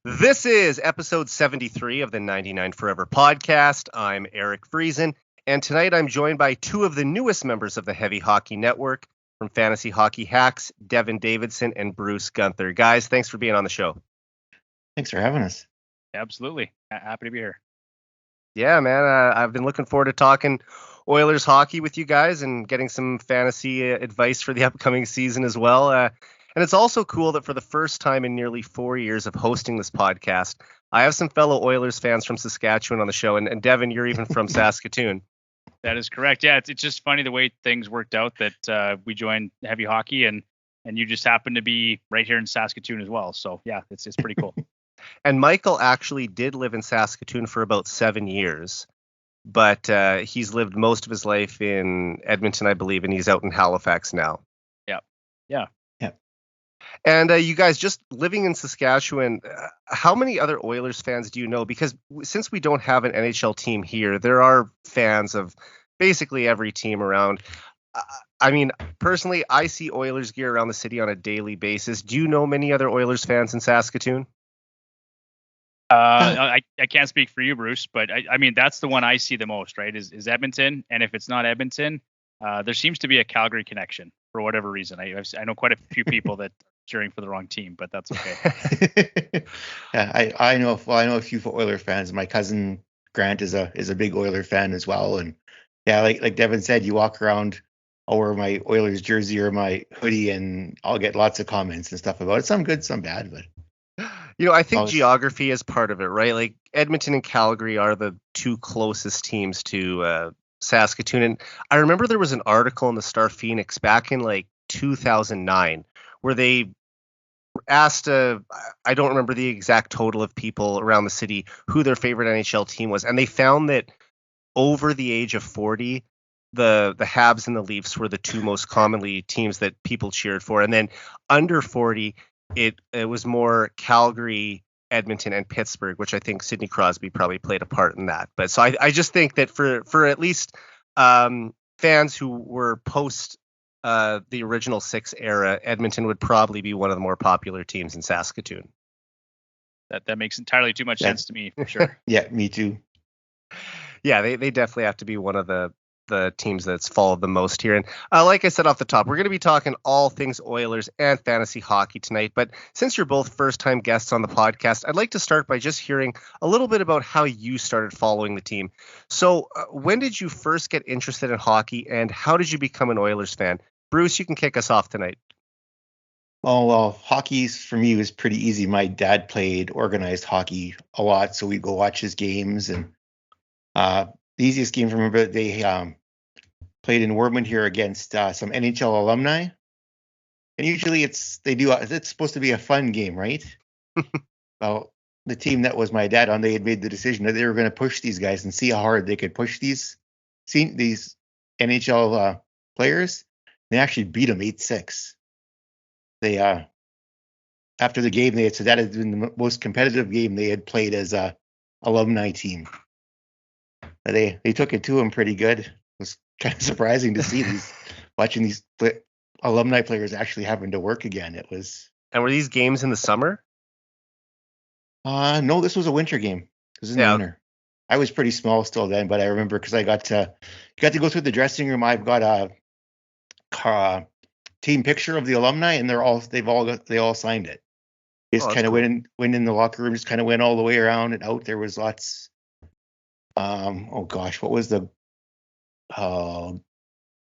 This is episode 73 of the 99 Forever podcast. I'm Eric Friesen, and tonight I'm joined by two of the newest members of the Heavy Hockey Network from Fantasy Hockey Hacks, Devon Davidson and Bruce Guenther. Guys, thanks for being on the show. Thanks for having us. Absolutely. Happy to be here. Yeah, man, I've been looking forward to talking Oilers hockey with you guys and getting some fantasy advice for the upcoming season as well. And it's also cool that for the first time in nearly 4 years of hosting this podcast, I have some fellow Oilers fans from Saskatchewan on the show. And Devon, you're even from Saskatoon. That is correct. Yeah, it's just funny the way things worked out that we joined Heavy Hockey and you just happen to be right here in Saskatoon as well. So, yeah, it's pretty cool. And Michael actually did live in Saskatoon for about 7 years, but he's lived most of his life in Edmonton, I believe, and he's out in Halifax now. Yeah. And you guys, just living in Saskatchewan, how many other Oilers fans do you know? Because since we don't have an NHL team here, there are fans of basically every team around. I mean, personally, I see Oilers gear around the city on a daily basis. Do you know many other Oilers fans in Saskatoon? I can't speak for you, Bruce, but I mean, that's the one I see the most, right, is Edmonton. And if it's not Edmonton, there seems to be a Calgary connection for whatever reason. I know quite a few people that cheering for the wrong team, but that's okay. Yeah, I know a few Oiler fans. My cousin Grant is a big Oiler fan as well, and yeah, like Devon said, you walk around, I'll wear my Oilers jersey or my hoodie, and I'll get lots of comments and stuff about it. Some good, some bad, but I think geography is part of it, right? Like Edmonton and Calgary are the two closest teams to Saskatoon, and I remember there was an article in the Star Phoenix back in like 2009 where they asked, I don't remember the exact total of people around the city who their favorite NHL team was, and they found that over the age of 40, the Habs and the Leafs were the two most commonly teams that people cheered for, and then under 40, it was more Calgary, Edmonton, and Pittsburgh, which I think Sidney Crosby probably played a part in that. But so I just think that for at least fans who were post the original six era, Edmonton would probably be one of the more popular teams in Saskatoon. That makes entirely too much sense to me, for sure. Yeah, me too. Yeah, they definitely have to be one of the teams that's followed the most here. And like I said off the top, we're going to be talking all things Oilers and fantasy hockey tonight. But since you're both first-time guests on the podcast, I'd like to start by just hearing a little bit about how you started following the team. So when did you first get interested in hockey, and how did you become an Oilers fan? Bruce, you can kick us off tonight. Oh, well, hockey for me was pretty easy. My dad played organized hockey a lot, so we'd go watch his games. And the easiest game from remember, they played in Wormwood here against some NHL alumni. And usually it's supposed to be a fun game, right? Well, the team that was my dad on, they had made the decision that they were going to push these guys and see how hard they could push these NHL players. They actually beat them 8-6. They after the game, they had said that had been the most competitive game they had played as a alumni team. They took it to them pretty good. It was kind of surprising to see watching these alumni players actually having to work again. It was. And were these games in the summer? No, this was a winter game. It was in the winter. I was pretty small still then, but I remember because I got to go through the dressing room. I've got a team picture of the alumni, and they all signed it. Just kind of went in the locker room, just kind of went all the way around and out. There was lots. What was I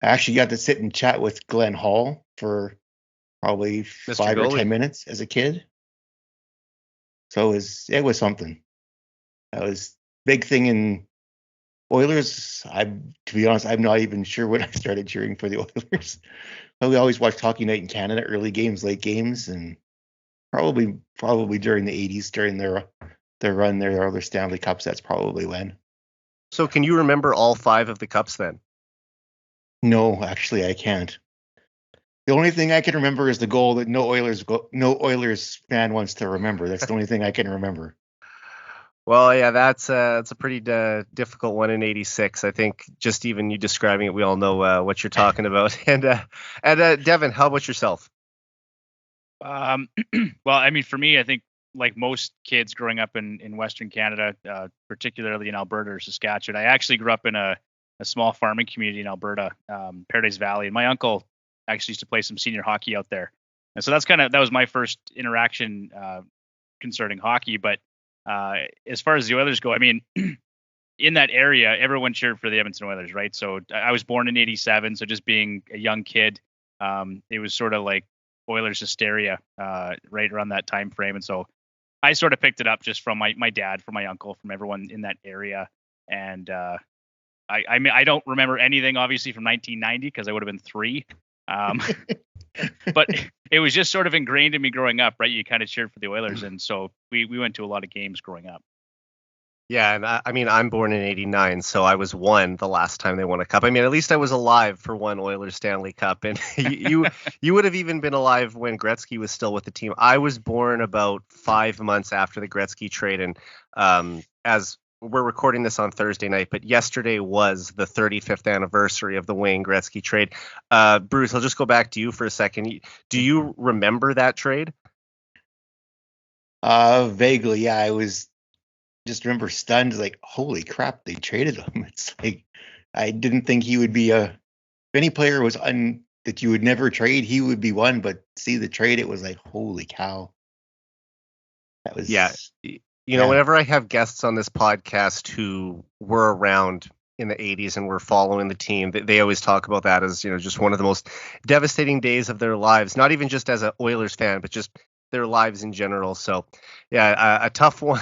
actually got to sit and chat with Glenn Hall for probably Mr. 5 or Goalie. 10 minutes as a kid. So it was something. That was big thing in Oilers. To be honest, I'm not even sure when I started cheering for the Oilers. But we always watched Hockey Night in Canada, early games, late games, and probably during the 80s, during their run, their other Stanley Cups. That's probably when. So can you remember all 5 of the cups then? No, actually, I can't. The only thing I can remember is the goal that no Oilers fan wants to remember. That's the only thing I can remember. Well, yeah, that's a pretty difficult one in '86. I think just even you describing it, we all know what you're talking about. And Devon, how about yourself? Well, I mean, for me, I think like most kids growing up in Western Canada, particularly in Alberta or Saskatchewan, I actually grew up in a small farming community in Alberta, Paradise Valley, and my uncle actually used to play some senior hockey out there. And so that was my first interaction concerning hockey. But as far as the Oilers go, I mean, in that area, everyone cheered for the Edmonton Oilers, right? So I was born in '87, so just being a young kid, it was sort of like Oilers hysteria right around that time frame. And so I sort of picked it up just from my dad, from my uncle, from everyone in that area. And I mean, I don't remember anything obviously from 1990 because I would have been 3. But it was just sort of ingrained in me growing up, right? You kind of cheered for the Oilers, and so we went to a lot of games growing up. Yeah, and I mean, I'm born in '89, so I was 1 the last time they won a cup. I mean, at least I was alive for one Oilers Stanley Cup, and you would have even been alive when Gretzky was still with the team. I was born about 5 months after the Gretzky trade, and as we're recording this on Thursday night, but yesterday was the 35th anniversary of the Wayne Gretzky trade. Bruce, I'll just go back to you for a second. Do you remember that trade? Vaguely, yeah. I was just remember stunned, like, holy crap, they traded him. It's like, I didn't think he would be if any player was that you would never trade, he would be one, but see the trade, it was like, holy cow. That was, yeah. You know, whenever I have guests on this podcast who were around in the 80s and were following the team, they always talk about that as, just one of the most devastating days of their lives, not even just as an Oilers fan, but just their lives in general. So, yeah, a tough one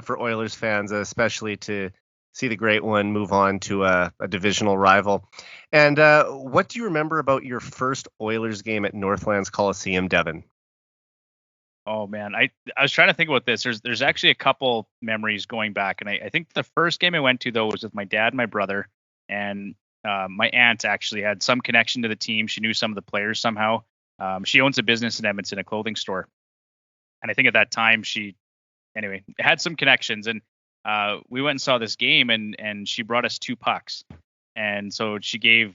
for Oilers fans, especially to see the great one move on to a divisional rival. And what do you remember about your first Oilers game at Northlands Coliseum, Devon? Oh man, I was trying to think about this. There's actually a couple memories going back, and I think the first game I went to though was with my dad, and my brother, and my aunt actually had some connection to the team. She knew some of the players somehow. She owns a business in Edmonton, a clothing store, and I think at that time she had some connections, and we went and saw this game, and she brought us 2 pucks, and so she gave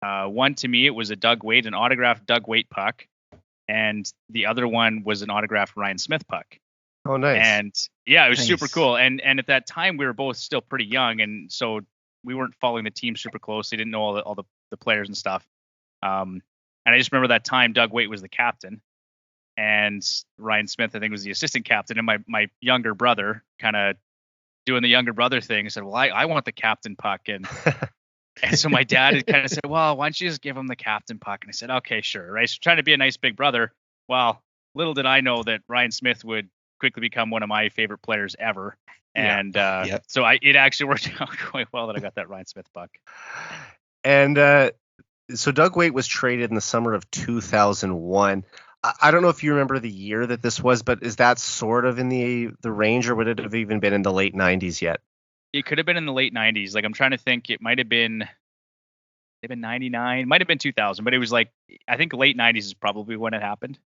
one to me. It was an autographed Doug Weight puck. And the other one was an autographed Ryan Smith puck. Oh, nice. And yeah, it was super cool. And at that time, we were both still pretty young. And so we weren't following the team super closely, didn't know all the players and stuff. And I just remember that time Doug Weight was the captain. And Ryan Smith, I think, was the assistant captain. And my younger brother, kind of doing the younger brother thing, said, well, I want the captain puck. And And so my dad kind of said, well, why don't you just give him the captain puck? And I said, okay, sure. Right. So trying to be a nice big brother. Well, little did I know that Ryan Smith would quickly become one of my favorite players ever. And so it actually worked out quite well that I got that Ryan Smith puck. And so Doug Weight was traded in the summer of 2001. I don't know if you remember the year that this was, but is that sort of in the range, or would it have even been in the late 90s yet? It could have been in the late 90s. Like, I'm trying to think. It might have been 99, might have been 2000, but it was like, I think late 90s is probably when it happened.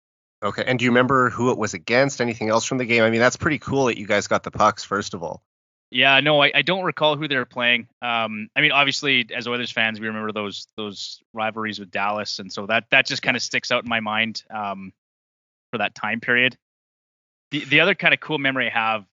Okay. And do you remember who it was against? Anything else from the game? I mean, that's pretty cool that you guys got the pucks, first of all. Yeah, no, I don't recall who they were playing. I mean, obviously, as Oilers fans, we remember those rivalries with Dallas, and so that just kind of sticks out in my mind for that time period. The other kind of cool memory I have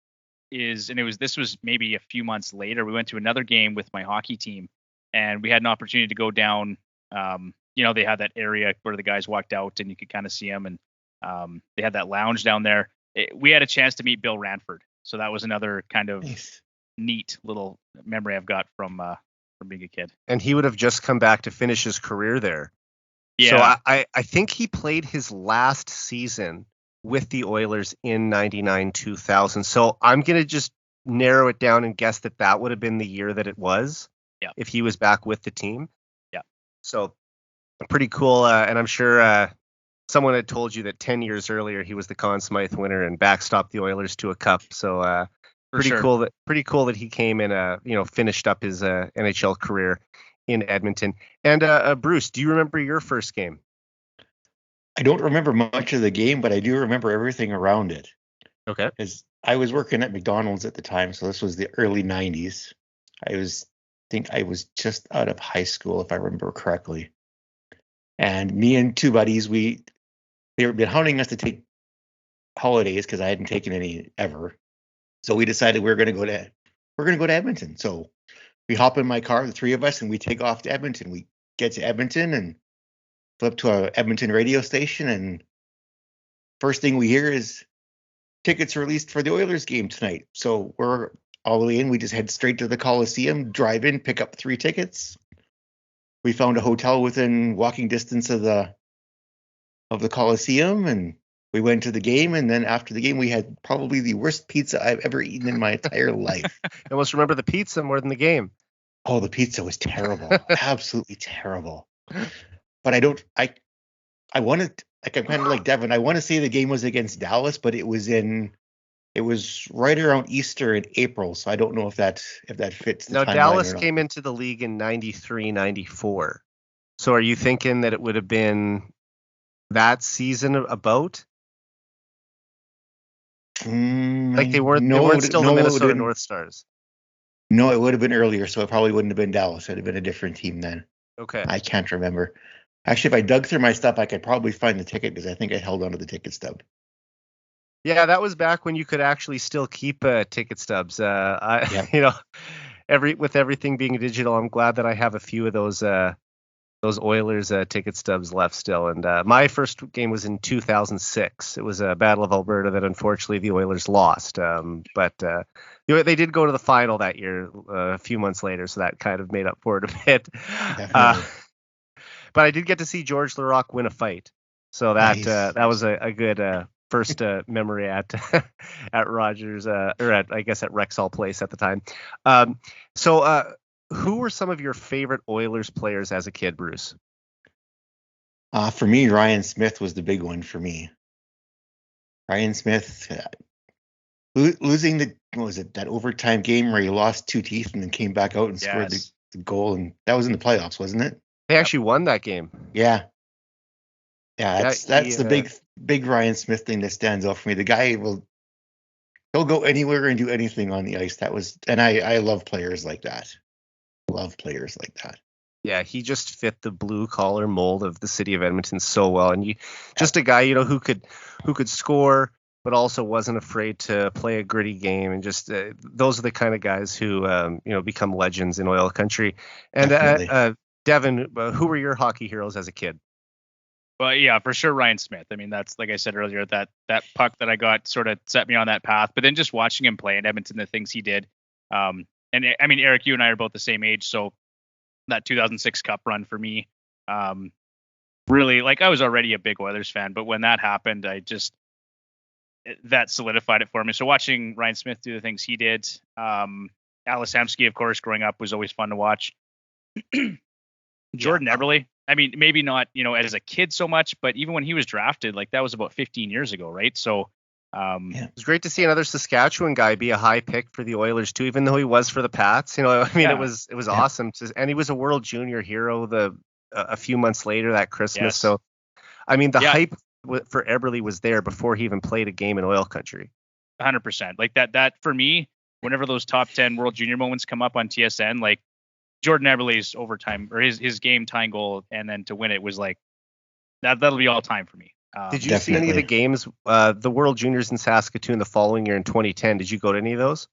is, and this was maybe a few months later, we went to another game with my hockey team, and we had an opportunity to go down. They had that area where the guys walked out, and you could kind of see them, and they had that lounge down there. We had a chance to meet Bill Ranford, so that was another kind of neat little memory I've got from being a kid. And he would have just come back to finish his career there. Yeah. So I think he played his last season with the Oilers in 99-2000. So I'm going to just narrow it down and guess that would have been the year that it was. Yeah. If he was back with the team. Yeah. So pretty cool. And I'm sure someone had told you that 10 years earlier he was the Conn Smythe winner and backstopped the Oilers to a cup. So pretty cool that he came and finished up his NHL career in Edmonton. And Bruce, do you remember your first game? I don't remember much of the game, but I do remember everything around it. Okay. Because I was working at McDonald's at the time, so this was the early 90s. I think I was just out of high school, if I remember correctly. And me and 2 buddies, they were been hounding us to take holidays because I hadn't taken any ever. So we decided we're gonna go to Edmonton. So we hop in my car, the three of us, and we take off to Edmonton. We get to Edmonton and flip to a Edmonton radio station, and first thing we hear is tickets released for the Oilers game tonight. So we're all the way in. We just head straight to the Coliseum, drive in, pick up 3 tickets. We found a hotel within walking distance of the Coliseum, and we went to the game. And then after the game, we had probably the worst pizza I've ever eaten in my entire life. I almost remember the pizza more than the game. Oh, the pizza was terrible. Absolutely terrible. But I wanted, like, I'm kind of like Devon. I want to say the game was against Dallas, but it was right around Easter in April. So I don't know if that fits the Now, timeline Dallas or not. came into the league in 93, 94. So are you thinking that it would have been that season about? Like they weren't still the Minnesota North Stars. No, it would have been earlier, so it probably wouldn't have been Dallas. It would have been a different team then. Okay. I can't remember. Actually, if I dug through my stuff, I could probably find the ticket because I think I held onto the ticket stub. Yeah, that was back when you could actually still keep ticket stubs. Yep. You know, with everything being digital, I'm glad that I have a few of those Oilers ticket stubs left still. And my first game was in 2006. It was a Battle of Alberta that unfortunately the Oilers lost. But they did go to the final that year a few months later, so that kind of made up for it a bit. But I did get to see George Laraque win a fight, so that that was a good first memory at Rogers or at Rexall Place at the time. So who were some of your favorite Oilers players as a kid, Bruce? For me, Ryan Smith was the big one for me. Ryan Smith losing that overtime game where he lost 2 teeth and then came back out and scored the goal, and that was in the playoffs, wasn't it? They actually won that game. Yeah. That's the big Ryan Smith thing that stands out for me. The guy he'll go anywhere and do anything on the ice. And I love players like that. Yeah, he just fit the blue collar mold of the city of Edmonton so well, and just a guy who could score, but also wasn't afraid to play a gritty game, and just those are the kind of guys who become legends in oil country. And Devon, who were your hockey heroes as a kid? Well, yeah, for sure, Ryan Smith. I mean, that's, like I said earlier, that puck that I got sort of set me on that path. But then just watching him play in Edmonton, the things he did. And I mean, Eric, you and I are both the same age, so that 2006 Cup run for me, really, like, I was already a big Oilers fan, but when that happened, that solidified it for me. So watching Ryan Smith do the things he did, Alice Hemsky, of course, growing up was always fun to watch. Jordan Eberle. I mean, maybe not, as a kid so much, but even when he was drafted, like, that was about 15 years ago, right? So, it was great to see another Saskatchewan guy be a high pick for the Oilers too, even though he was for the Pats. It was awesome. And he was a World Junior hero a few months later that Christmas. Yes. So, I mean, the hype for Eberle was there before he even played a game in oil country. 100%. Like that for me, whenever those top 10 World Junior moments come up on TSN, like, Jordan Eberle's overtime or his game tying goal and then to win it was like that'll be all time for me. Did you see any of the games, the World Juniors in Saskatoon the following year in 2010? Did you go to any of those?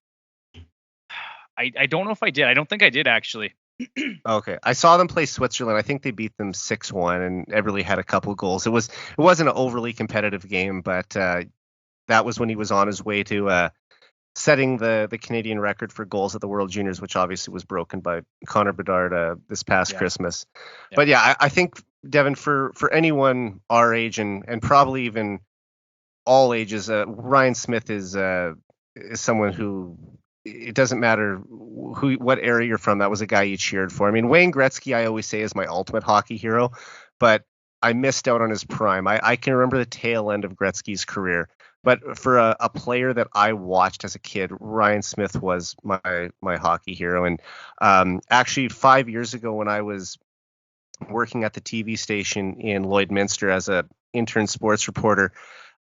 I don't know if I did. I don't think I did, actually. Okay. I saw them play Switzerland. I think they beat them 6-1 and Eberle had a couple goals. It wasn't an overly competitive game, but that was when he was on his way to setting the Canadian record for goals at the World Juniors, which obviously was broken by Connor Bedard this past Christmas. Yeah. But yeah, I think, Devon, for anyone our age and probably even all ages, Ryan Smith is someone who, it doesn't matter what area you're from, that was a guy you cheered for. I mean, Wayne Gretzky, I always say, is my ultimate hockey hero, but I missed out on his prime. I can remember the tail end of Gretzky's career. But for a player that I watched as a kid, Ryan Smith was my hockey hero. And actually, 5 years ago, when I was working at the TV station in Lloydminster as an intern sports reporter,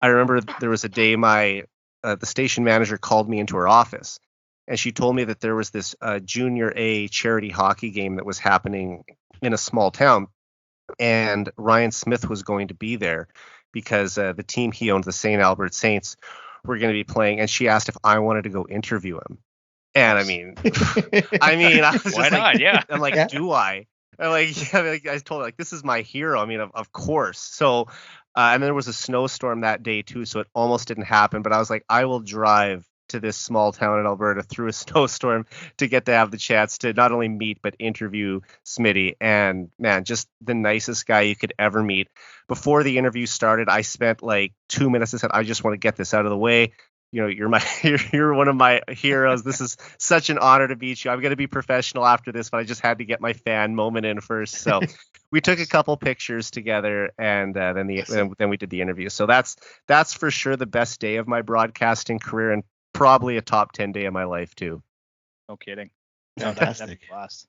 I remember there was a day the station manager called me into her office, and she told me that there was this Junior A charity hockey game that was happening in a small town, and Ryan Smith was going to be there. because the team he owned, the St. Albert Saints, were going to be playing, and she asked if I wanted to go interview him. And I mean, I was Why just not? like, Yeah. I'm like, Yeah. do I? I'm like, yeah, like, I told her, like, this is my hero. I mean, of course. So, and there was a snowstorm that day too, so it almost didn't happen. But I was like, I will drive to this small town in Alberta through a snowstorm to get to have the chance to not only meet but interview Smitty. And man, just the nicest guy you could ever meet. Before the interview started, I spent like 2 minutes and said, I just want to get this out of the way. You know, you're one of my heroes. This is such an honor to meet you. I'm going to be professional after this, but I just had to get my fan moment in first. So we took a couple pictures together, and then we did the interview. So that's for sure the best day of my broadcasting career, and probably a top 10 day of my life too. No kidding. Fantastic. That's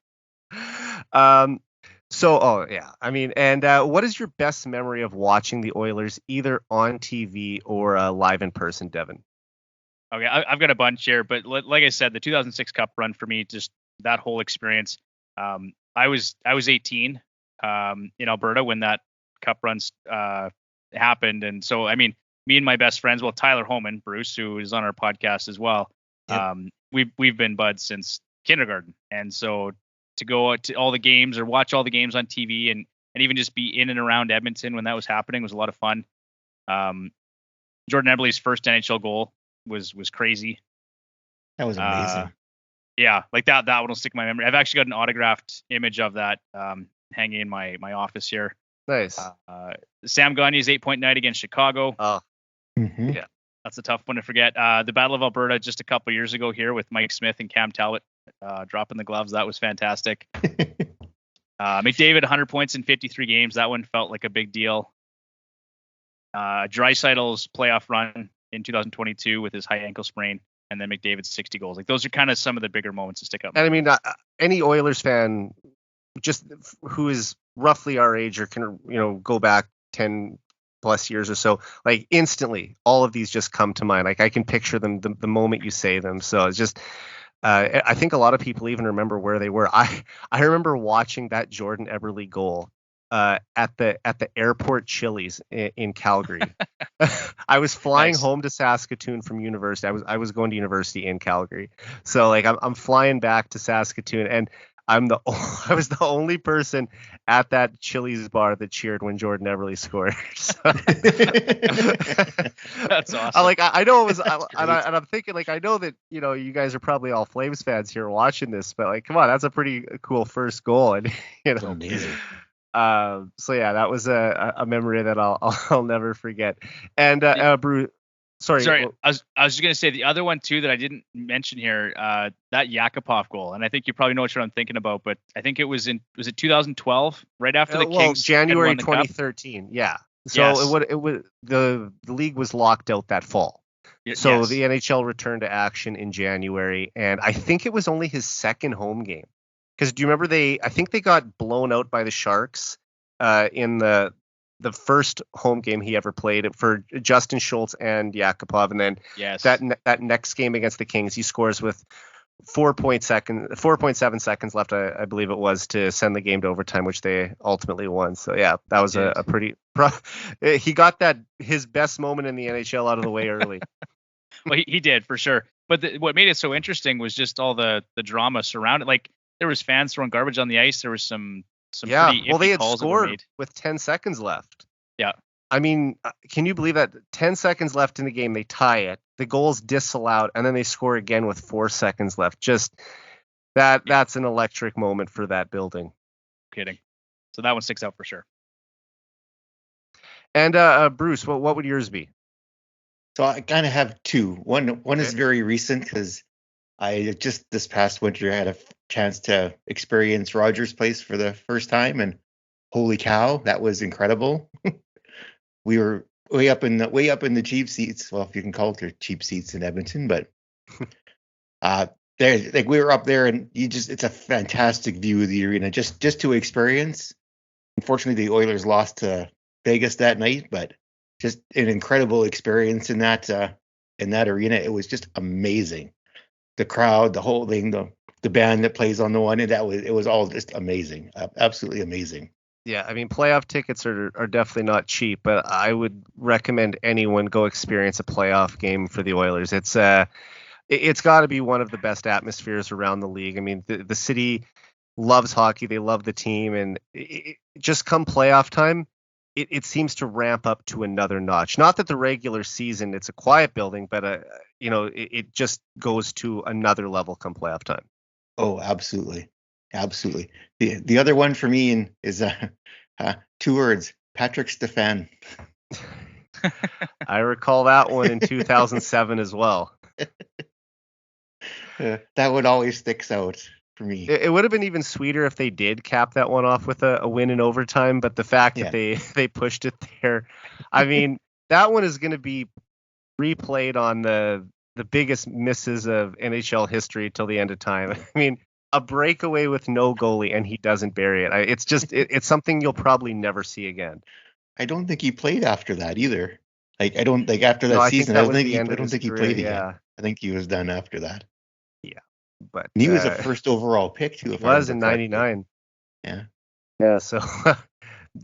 So, I mean, and what is your best memory of watching the Oilers either on TV or live in person, Devon? Okay, I've got a bunch here, but like I said, the 2006 Cup run for me, just that whole experience. I was 18 in Alberta when that Cup run happened, and so I mean, me and my best friends, well, Tyler Homan, Bruce, who is on our podcast as well, Yep. we've been buds since kindergarten, and so to go to all the games or watch all the games on TV and even just be in and around Edmonton when that was happening was a lot of fun. Jordan Eberle's first NHL goal was crazy. That was amazing. Yeah, like that one will stick in my memory. I've actually got an autographed image of that hanging in my office here. Nice. Sam Gagne's 8-point night against Chicago. Mhm. Yeah. That's a tough one to forget. The Battle of Alberta just a couple years ago here with Mike Smith and Cam Talbot dropping the gloves. That was fantastic. McDavid 100 points in 53 games. That one felt like a big deal. Draisaitl's playoff run in 2022 with his high ankle sprain, and then McDavid's 60 goals. Like those are kind of some of the bigger moments to stick out. And I mean, any Oilers fan, just who is roughly our age or can go back 10 plus years or so, like instantly, all of these just come to mind. Like I can picture them the moment you say them. So it's just, I think a lot of people even remember where they were. I remember watching that Jordan Eberle goal at the airport Chili's in Calgary. I was flying home to Saskatoon from university. I was going to university in Calgary, so like I'm flying back to Saskatoon, and I was the only person at that Chili's bar that cheered when Jordan Eberle scored. So, that's awesome. I know it was, and I'm thinking like I know that you guys are probably all Flames fans here watching this, but like come on, that's a pretty cool first goal, and Amazing. So yeah, that was a memory that I'll never forget. And Bruce, sorry, I was just gonna say the other one too that I didn't mention here, that Yakupov goal, and I think you probably know what I'm thinking about, but I think was it 2012, right after the Kings January had won the 2013, yeah. So Yes. it would the league was locked out that fall. So yes. the NHL returned to action in January, and I think it was only his second home game. Because do you remember I think they got blown out by the Sharks in the first home game he ever played for Justin Schultz and Yakupov, and then Yes. that next game against the Kings, he scores with 4.7 seconds left, I believe it was, to send the game to overtime, which they ultimately won. So yeah, that was a pretty. He got his best moment in the NHL out of the way early. Well, he did for sure. But what made it so interesting was just all the drama surrounding. Like there was fans throwing garbage on the ice. There was some pretty iffy they had calls that were scored made. with 10 seconds left. Yeah. I mean, can you believe that 10 seconds left in the game, they tie it, the goal's disallowed, and then they score again with 4 seconds left. Just that's an electric moment for that building. Kidding. So that one sticks out for sure. And Bruce, what would yours be? So I kind of have two. One is very recent because I just this past winter had a chance to experience Rogers Place for the first time, and holy cow, that was incredible. We were way up in the cheap seats. Well, if you can call it their cheap seats in Edmonton, but there, like we were up there, and it's a fantastic view of the arena just to experience. Unfortunately, the Oilers lost to Vegas that night, but just an incredible experience in that arena. It was just amazing. The crowd, the whole thing, the band that plays on the one, and it was all just amazing, absolutely amazing. Yeah, I mean, playoff tickets are definitely not cheap, but I would recommend anyone go experience a playoff game for the Oilers. It's got to be one of the best atmospheres around the league. I mean, the city loves hockey, they love the team, and just come playoff time, it seems to ramp up to another notch. Not that the regular season it's a quiet building, but it just goes to another level come playoff time. Oh, absolutely, absolutely. The other one for me is 2 words: Patrick Stefan. I recall that one in 2007 as well. That one always sticks out for me. It would have been even sweeter if they did cap that one off with a win in overtime, but the fact that they pushed it there, I mean, that one is going to be replayed on the biggest misses of NHL history till the end of time. I mean, a breakaway with no goalie and he doesn't bury it. It's something you'll probably never see again. I don't think he played after that either. Like I don't like after that season. I don't think he played again. I think he was done after that. Yeah, but and he was a first overall pick too. He was in '99. Yeah. So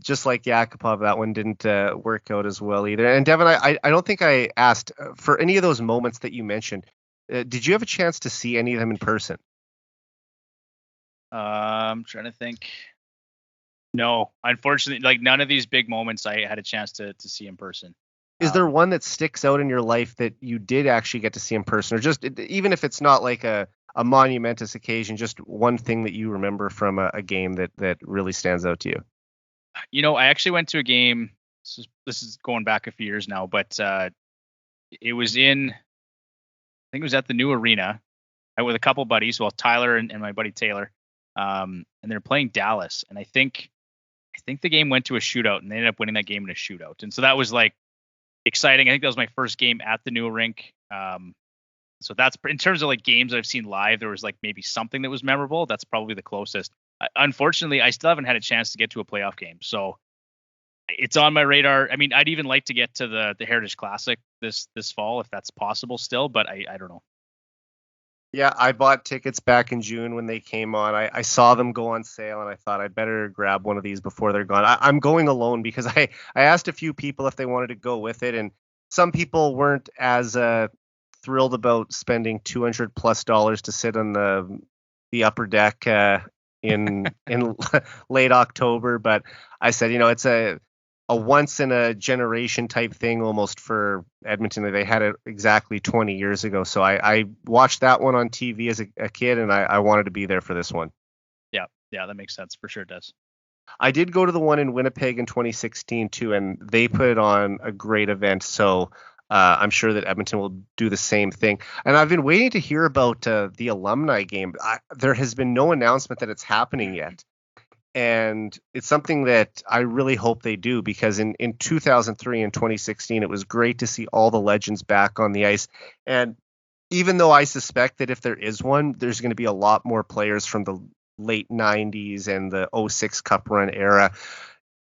just like Yakupov, that one didn't work out as well either. And Devon, I don't think I asked for any of those moments that you mentioned. Did you have a chance to see any of them in person? I'm trying to think. No, unfortunately, like none of these big moments I had a chance to see in person. Is there one that sticks out in your life that you did actually get to see in person, or just even if it's not like a monumentous occasion, just one thing that you remember from a game that really stands out to you? You know, I actually went to a game. This is going back a few years now, but it was I think it was at the new arena with a couple buddies, well, Tyler and my buddy Taylor, and they're playing Dallas, and I think the game went to a shootout, and they ended up winning that game in a shootout, and so that was like exciting. I think that was my first game at the new rink. So that's in terms of like games that I've seen live, there was like maybe something that was memorable. That's probably the closest. Unfortunately, I still haven't had a chance to get to a playoff game, so it's on my radar. I mean, I'd even like to get to the Heritage Classic this fall if that's possible still, but I don't know. Yeah, I bought tickets back in June when they came on. I saw them go on sale, and I thought I'd better grab one of these before they're gone. I'm going alone because I asked a few people if they wanted to go with it, and some people weren't as thrilled about spending $200+ to sit on the upper deck in late October. But I said, it's a once in a generation type thing almost for Edmonton. They had it exactly 20 years ago. So I watched that one on TV as a kid, and I wanted to be there for this one. Yeah, that makes sense. For sure it does. I did go to the one in Winnipeg in 2016 too, and they put on a great event. So I'm sure that Edmonton will do the same thing. And I've been waiting to hear about the alumni game. There has been no announcement that it's happening yet. And it's something that I really hope they do, because in 2003 and 2016, it was great to see all the legends back on the ice. And even though I suspect that if there is one, there's going to be a lot more players from the late 90s and the 06 Cup run era,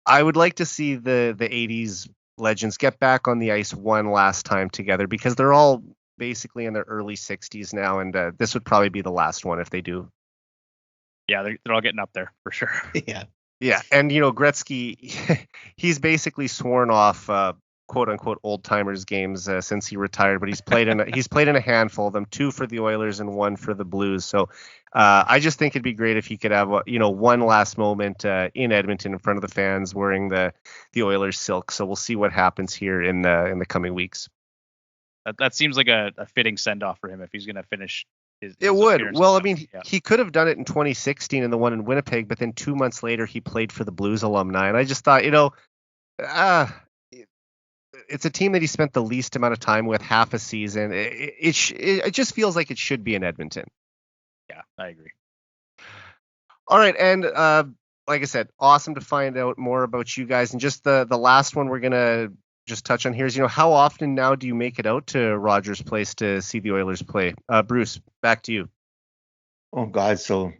I would like to see the 80s legends get back on the ice one last time together, because they're all basically in their early 60s now. And this would probably be the last one if they do. Yeah, they're all getting up there for sure. Yeah. And, Gretzky, he's basically sworn off quote unquote old timers games since he retired, but he's played in a handful of them, 2 for the Oilers and 1 for the Blues. So I just think it'd be great if he could have one last moment in Edmonton in front of the fans wearing the Oilers silk. So we'll see what happens here in the coming weeks. That seems like a fitting send off for him if he's going to finish. It would. Well, I mean, he could have done it in 2016 in the one in Winnipeg, but then 2 months later he played for the Blues alumni, and I just thought, it's a team that he spent the least amount of time with, half a season. It just feels like it should be in Edmonton. Yeah, I agree. All right, and like I said, awesome to find out more about you guys. And just the last one we're gonna just touch on here is, how often now do you make it out to Rogers Place to see the Oilers play? Bruce, back to you. Oh God, so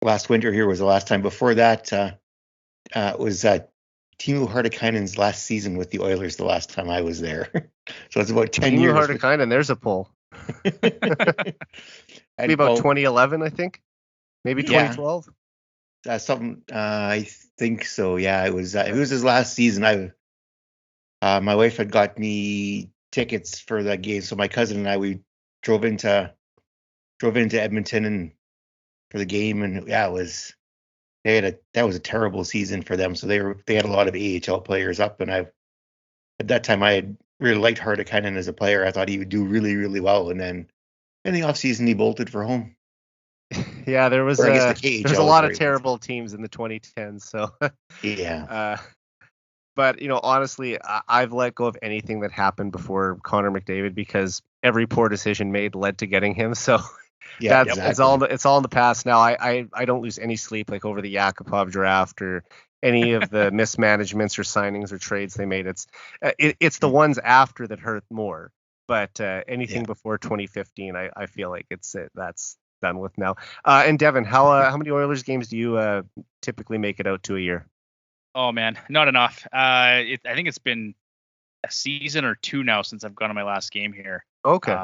last winter here was the last time. Before that, it was Timo Hartikainen's last season with the Oilers. The last time I was there, so it's about 10 years. Timo Hartikainen, there's a poll. Maybe about 2011, I think. Maybe 2012. Something. I think so. Yeah, it was his last season. My wife had got me tickets for that game, so my cousin and we drove into Edmonton and for the game, and yeah, that was a terrible season for them. So they had a lot of AHL players up, and at that time I had really liked Hartikainen as a player. I thought he would do really, really well, and then in the offseason he bolted for home. Yeah, there was a lot of terrible teams in the 2010s. So yeah. But honestly, I've let go of anything that happened before Connor McDavid because every poor decision made led to getting him. So yeah, exactly. it's all in the past now. I don't lose any sleep like over the Yakupov draft or any of the mismanagements or signings or trades they made. It's the ones after that hurt more. But anything before 2015, I feel like that's done with now. And Devon, how many Oilers games do you typically make it out to a year? Oh man, not enough. I think it's been a season or two now since I've gone to my last game here. Okay.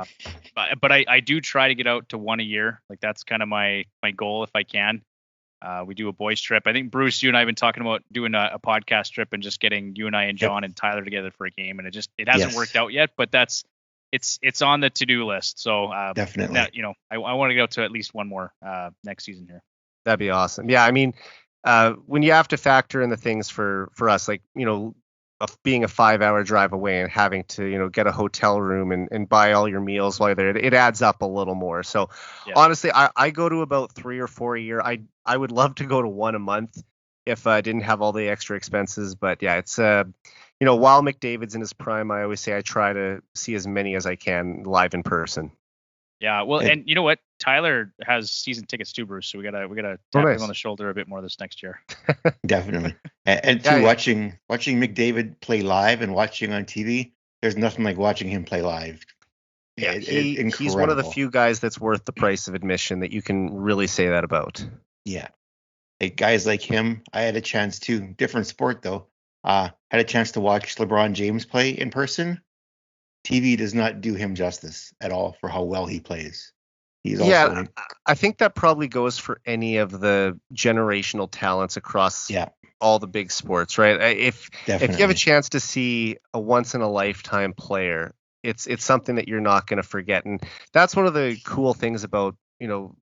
But I do try to get out to one a year. Like that's kind of my goal if I can. We do a boys trip. I think Bruce, you and I have been talking about doing a podcast trip and just getting you and I and John and Tyler together for a game, and it hasn't worked out yet. But it's on the to-do list. So definitely, I want to go to at least one more next season here. That'd be awesome. Yeah, I mean, when you have to factor in the things for us, like being a 5-hour drive away and having to get a hotel room and buy all your meals while you're there, it adds up a little more. So honestly, I go to about 3 or 4 a year. I would love to go to one a month if I didn't have all the extra expenses. But yeah, it's while McDavid's in his prime, I always say I try to see as many as I can live in person. Yeah, well, and you know what? Tyler has season tickets too, Bruce. So we gotta tap him on the shoulder a bit more this next year. Definitely. And watching McDavid play live and watching on TV, there's nothing like watching him play live. Yeah, he's one of the few guys that's worth the price of admission that you can really say that about. Yeah, like guys like him. I had a chance to, different sport though. Had a chance to watch LeBron James play in person. TV does not do him justice at all for how well he plays. I think that probably goes for any of the generational talents across all the big sports, right? If you have a chance to see a once in a lifetime player, it's something that you're not going to forget. And that's one of the cool things about,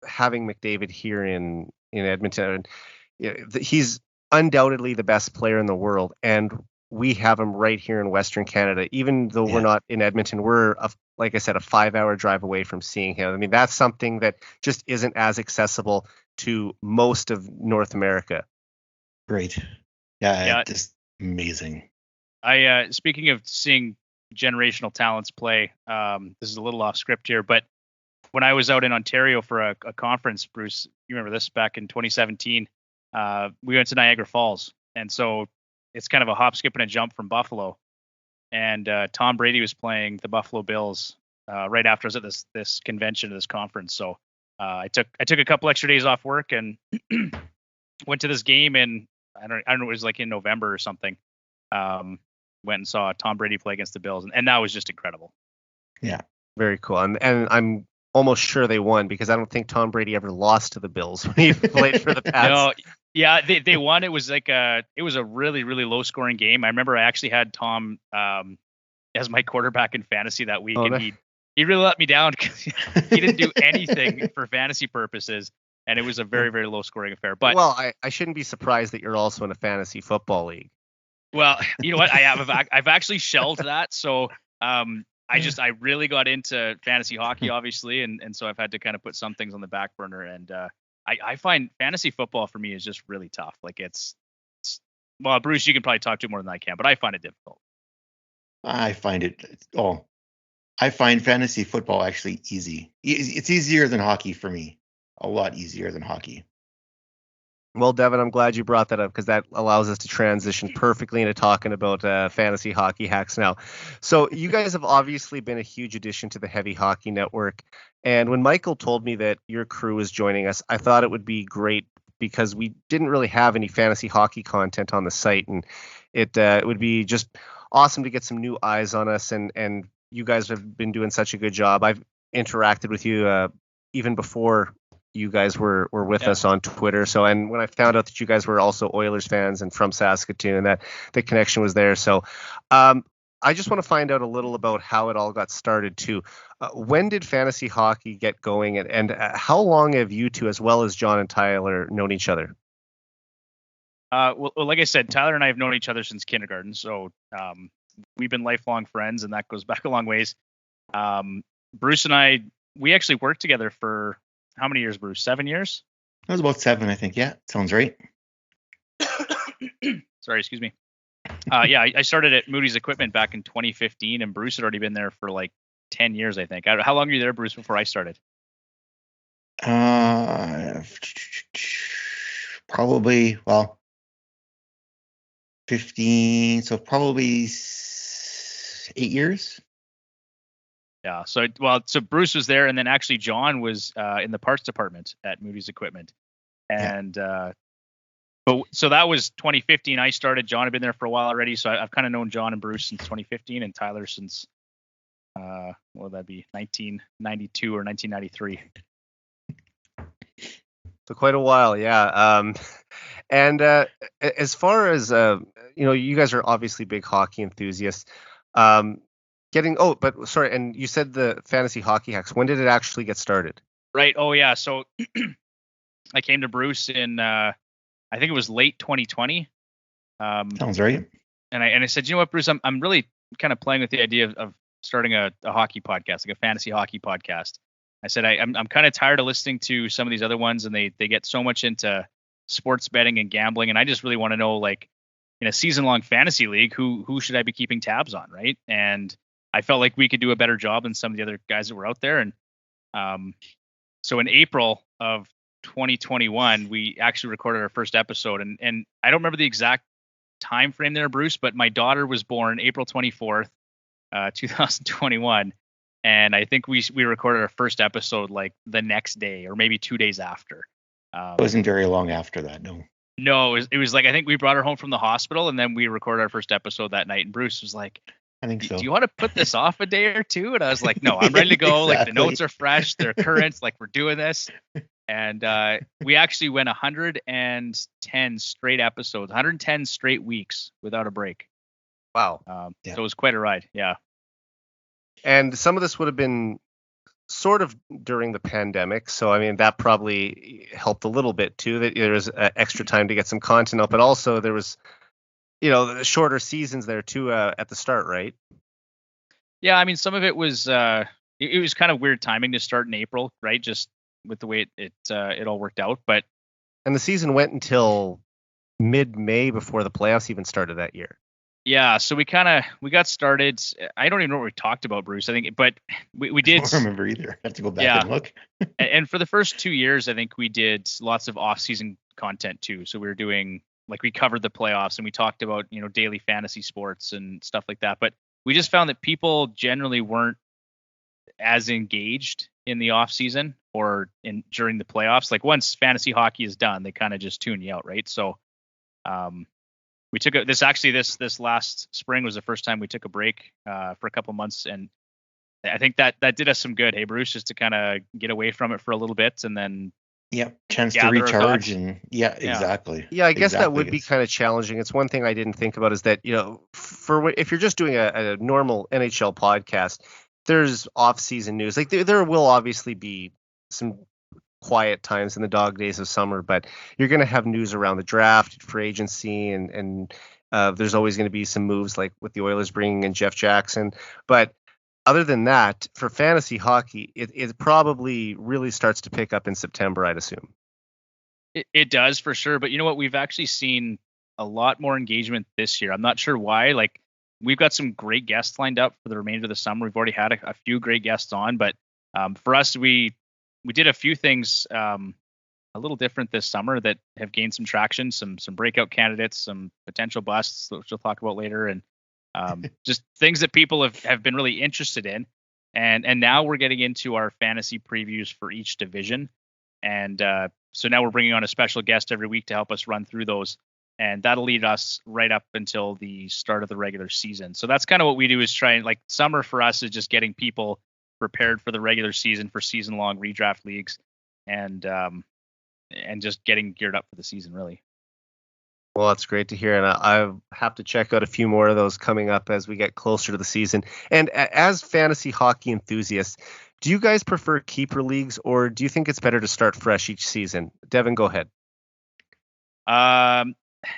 having McDavid here in Edmonton. He's undoubtedly the best player in the world, and we have him right here in Western Canada. Even though we're not in Edmonton, we're, like I said, a 5-hour drive away from seeing him. I mean, that's something that just isn't as accessible to most of North America. Great. Yeah. Just amazing. Speaking of seeing generational talents play, this is a little off script here, but when I was out in Ontario for a conference, Bruce, you remember this back in 2017, we went to Niagara Falls. And so it's kind of a hop, skip, and a jump from Buffalo. And Tom Brady was playing the Buffalo Bills right after I was at this convention, this conference. So I took a couple extra days off work and went to this game in, I don't know, it was like in November or something. Went and saw Tom Brady play against the Bills, and that was just incredible. Yeah, very cool. And I'm almost sure they won because I don't think Tom Brady ever lost to the Bills when he played for the Pats. No, yeah, they won. It was like a really, really low scoring game. I remember I actually had Tom as my quarterback in fantasy that week, and he really let me down because he didn't do anything for fantasy purposes, and it was a very, very low scoring affair. But I shouldn't be surprised that you're also in a fantasy football league. Well, you know what? I've actually shelved that, so I really got into fantasy hockey, obviously, and so I've had to kind of put some things on the back burner. And I find fantasy football for me is just really tough. Like it's well, Bruce, you can probably talk to it more than I can, but I find it difficult. I find fantasy football actually easy. It's easier than hockey for me. A lot easier than hockey. Well, Devon, I'm glad you brought that up because that allows us to transition perfectly into talking about fantasy hockey hacks now. So you guys have obviously been a huge addition to the Heavy Hockey Network. And when Michael told me that your crew was joining us, I thought it would be great because we didn't really have any fantasy hockey content on the site. And it would be just awesome to get some new eyes on us. And you guys have been doing such a good job. I've interacted with you even before you guys were with us on Twitter. So, and when I found out that you guys were also Oilers fans and from Saskatoon, that the connection was there. So, I just want to find out a little about how it all got started too. When did fantasy hockey get going, and how long have you two, as well as John and Tyler, known each other? Well, like I said, Tyler and I have known each other since kindergarten, so we've been lifelong friends, and that goes back a long ways. Bruce and I, we actually worked together for how many years, Bruce? 7 years? That was about 7, I think. Yeah, sounds right. Sorry, excuse me. I started at Moody's Equipment back in 2015, and Bruce had already been there for like 10 years, I think. How long were you there, Bruce, before I started? Probably, 15, so probably 8 years. Yeah. So Bruce was there, and then actually John was in the parts department at Moody's Equipment, and so that was 2015. I started. John had been there for a while already, so I've kind of known John and Bruce since 2015, and Tyler since what would that be, 1992 or 1993. So quite a while, yeah. And as far as you guys are obviously big hockey enthusiasts. And you said the fantasy hockey hacks. When did it actually get started? Right. Oh yeah. So I came to Bruce in I think it was late 2020. Sounds right. And I said, you know what, Bruce, I'm really kind of playing with the idea of starting a hockey podcast, like a fantasy hockey podcast. I said I'm kind of tired of listening to some of these other ones, and they get so much into sports betting and gambling, and I just really want to know, like, in a season-long fantasy league, who should I be keeping tabs on, right? And I felt like we could do a better job than some of the other guys that were out there. And so in April of 2021, we actually recorded our first episode, and I don't remember the exact time frame there, Bruce, but my daughter was born April 24th, 2021, and I think we recorded our first episode like the next day or maybe 2 days after. It wasn't very long after that, no. No, it was like, I think we brought her home from the hospital, and then we recorded our first episode that night, and Bruce was like, I think so. Do you want to put this off a day or two? And I was like, no, I'm ready to go. Exactly. Like, the notes are fresh, they're current, like, we're doing this. And we actually went 110 straight episodes, 110 straight weeks without a break. Wow. So it was quite a ride. Yeah. And some of this would have been sort of during the pandemic. So, I mean, that probably helped a little bit too, that there was extra time to get some content up, but also there was, the shorter seasons there too at the start, right? Yeah. I mean, some of it was, it was kind of weird timing to start in April, right? Just with the way it all worked out. And the season went until mid-May before the playoffs even started that year. Yeah, so we got started. I don't even know what we talked about, Bruce. I think, but we did. I don't remember either. I have to go back and look. And for the first 2 years, I think we did lots of off-season content too. So we were doing, like, we covered the playoffs and we talked about, daily fantasy sports and stuff like that. But we just found that people generally weren't as engaged in the off-season or during the playoffs. Like, once fantasy hockey is done, they kind of just tune you out, right? So, we took this last spring was the first time we took a break for a couple months, and I think that did us some good. Hey, Bruce, just to kind of get away from it for a little bit, and then chance to recharge exactly. Yeah, I guess that would be kind of challenging. It's one thing I didn't think about is that if you're just doing a normal NHL podcast, there's off-season news. Like there will obviously be some quiet times in the dog days of summer, but you're going to have news around the draft, free agency, and there's always going to be some moves, like with the Oilers bringing in Jeff Jackson. But other than that, for fantasy hockey, it probably really starts to pick up in September, I'd assume. It does for sure. But you know what? We've actually seen a lot more engagement this year. I'm not sure why. Like, we've got some great guests lined up for the remainder of the summer. We've already had a few great guests on, but for us, we did a few things a little different this summer that have gained some traction, some breakout candidates, some potential busts, which we'll talk about later, and just things that people have been really interested in. And now we're getting into our fantasy previews for each division. And so now we're bringing on a special guest every week to help us run through those. And that'll lead us right up until the start of the regular season. So that's kind of what we do, is try and, like, summer for us is just getting people prepared for the regular season, for season-long redraft leagues. and just getting geared up for the season, really. Well, that's great to hear, and I have to check out a few more of those coming up as we get closer to the season. And as fantasy hockey enthusiasts, do you guys prefer keeper leagues, or do you think it's better to start fresh each season? Devon, go ahead.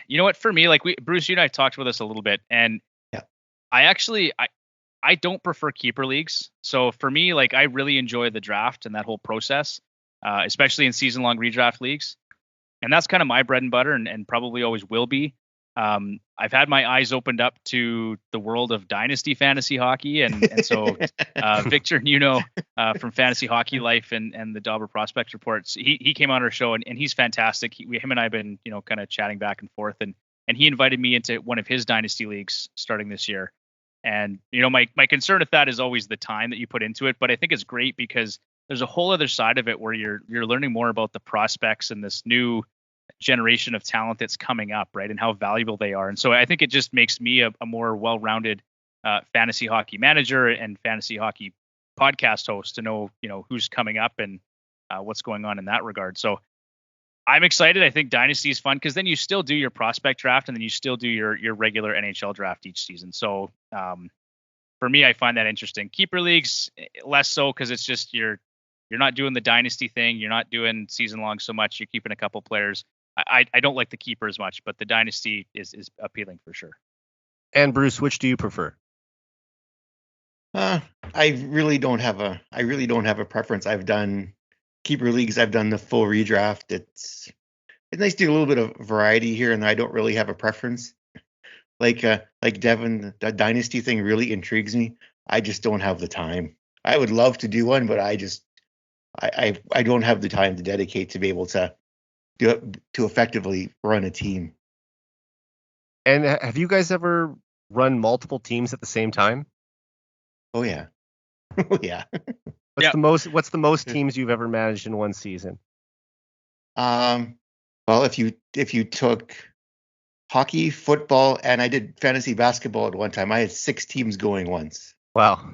You know what? For me, like Bruce, you and I talked about this a little bit, and yeah. I don't prefer keeper leagues. So for me, like I really enjoy the draft and that whole process, especially in season-long redraft leagues. And that's kind of my bread and butter, and probably always will be. I've had my eyes opened up to the world of dynasty fantasy hockey, and so Victor Nuno from Fantasy Hockey Life and the Dauber Prospect Reports, he came on our show, and he's fantastic. Him and I have been kind of chatting back and forth, and he invited me into one of his dynasty leagues starting this year. And my concern with that is always the time that you put into it, but I think it's great because there's a whole other side of it where you're learning more about the prospects and this new generation of talent that's coming up, right, and how valuable they are. And so I think it just makes me a more well-rounded fantasy hockey manager and fantasy hockey podcast host to know who's coming up and what's going on in that regard. So I'm excited. I think Dynasty is fun because then you still do your prospect draft and then you still do your regular NHL draft each season. So for me, I find that interesting. Keeper leagues, less so because it's just you're not doing the Dynasty thing. You're not doing season long so much. You're keeping a couple players. I don't like the keeper as much, but the Dynasty is appealing for sure. And Bruce, which do you prefer? I really don't have a preference. I've done keeper leagues. I've done the full redraft. It's nice to do a little bit of variety here, and I don't really have a preference. Like Devon, the Dynasty thing really intrigues me. I just don't have the time. I would love to do one, but I don't have the time to dedicate to be able to do it, to effectively run a team. And have you guys ever run multiple teams at the same time? Oh yeah. Oh yeah. What's the most teams you've ever managed in one season? Well, if you took hockey, football, and I did fantasy basketball at one time, I had 6 teams going once. Wow.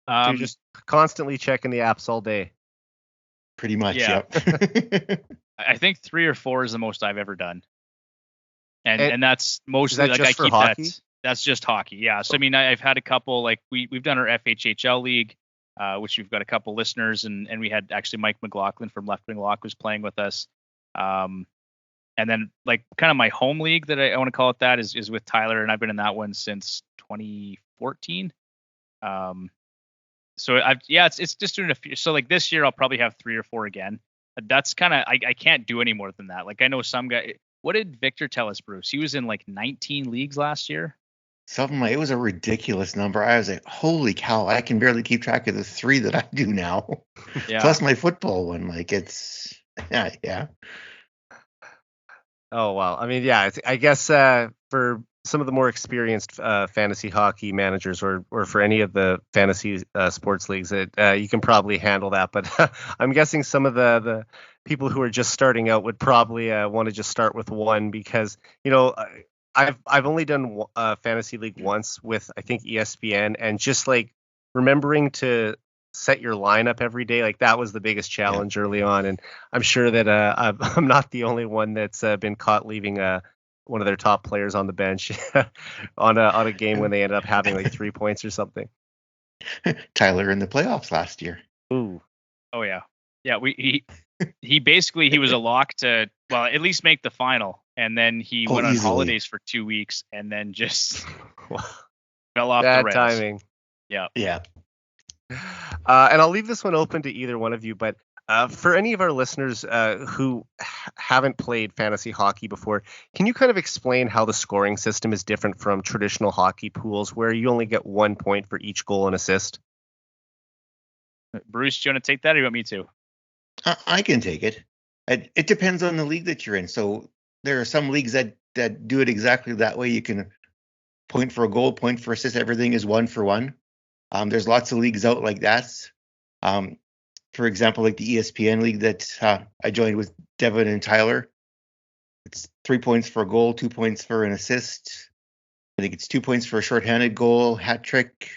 So you're just constantly checking the apps all day. Pretty much, yeah. Yep. I think 3 or 4 is the most I've ever done. And that's mostly is that like just I for keep hockey? That's just hockey. Yeah. So I mean, I've had a couple, like we've done our FHHL league, which we've got a couple listeners, and we had actually Mike McLaughlin from Left Wing Lock was playing with us. And then like kind of my home league that I want to call it that is with Tyler, and I've been in that one since 2014. So it's just doing a few. So like this year I'll probably have 3 or 4 again. That's kind of I can't do any more than that. Like I know some guy. What did Victor tell us, Bruce? He was in like 19 leagues last year. Something like, it was a ridiculous number. I was like, holy cow, I can barely keep track of the 3 that I do now. Yeah. Plus my football one. Like it's yeah. Oh wow. I mean, yeah. I guess for some of the more experienced fantasy hockey managers, or for any of the fantasy sports leagues, you can probably handle that. But I'm guessing some of the people who are just starting out would probably want to just start with one, because I've only done a fantasy league once with, I think, ESPN, and just like remembering to set your lineup every day, like that was the biggest challenge early on. And I'm sure that I'm not the only one that's been caught leaving one of their top players on the bench on a game when they ended up having like 3 points or something. Tyler in the playoffs last year. Ooh. Oh yeah. Yeah, he basically he was a lock to at least make the final, and then he went on holidays for 2 weeks and then just fell off the rails. Bad timing. Yeah. Yeah. And I'll leave this one open to either one of you, but for any of our listeners who haven't played fantasy hockey before, can you kind of explain how the scoring system is different from traditional hockey pools where you only get 1 point for each goal and assist? Bruce, do you want to take that, or you want me to? I can take it. It depends on the league that you're in. So there are some leagues that do it exactly that way. You can point for a goal, point for assist. Everything is 1 for 1. There's lots of leagues out like that. For example, like the ESPN league that I joined with Devon and Tyler. It's 3 points for a goal, 2 points for an assist. I think it's 2 points for a shorthanded goal, hat trick.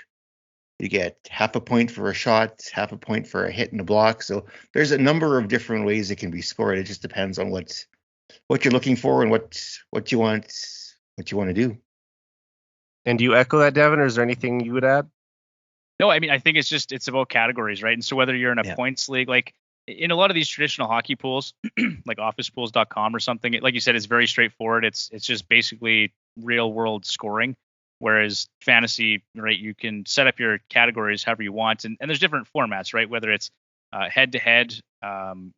You get half a point for a shot, half a point for a hit and a block. So there's a number of different ways it can be scored. It just depends on what you're looking for and what you want to do. And do you echo that, Devon, or is there anything you would add? No, I mean, I think it's about categories, right? And so whether you're in a points league, like in a lot of these traditional hockey pools, like officepools.com or something, like you said, it's very straightforward. It's just basically real world scoring. Whereas fantasy, right, you can set up your categories however you want. And there's different formats, right? Whether it's head to head,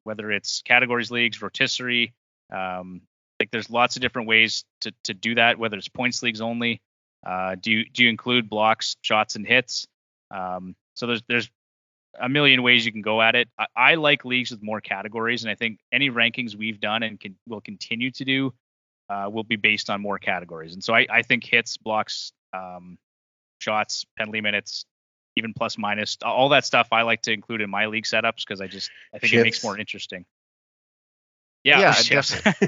whether it's categories leagues, rotisserie, like there's lots of different ways to do that, whether it's points leagues only. Do you include blocks, shots, and hits? So there's a million ways you can go at it. I like leagues with more categories, and I think any rankings we've done and will continue to do will be based on more categories. And so I think hits, blocks, shots, penalty minutes, even plus minus, all that stuff I like to include in my league setups because I think it makes it more interesting. Yeah, definitely.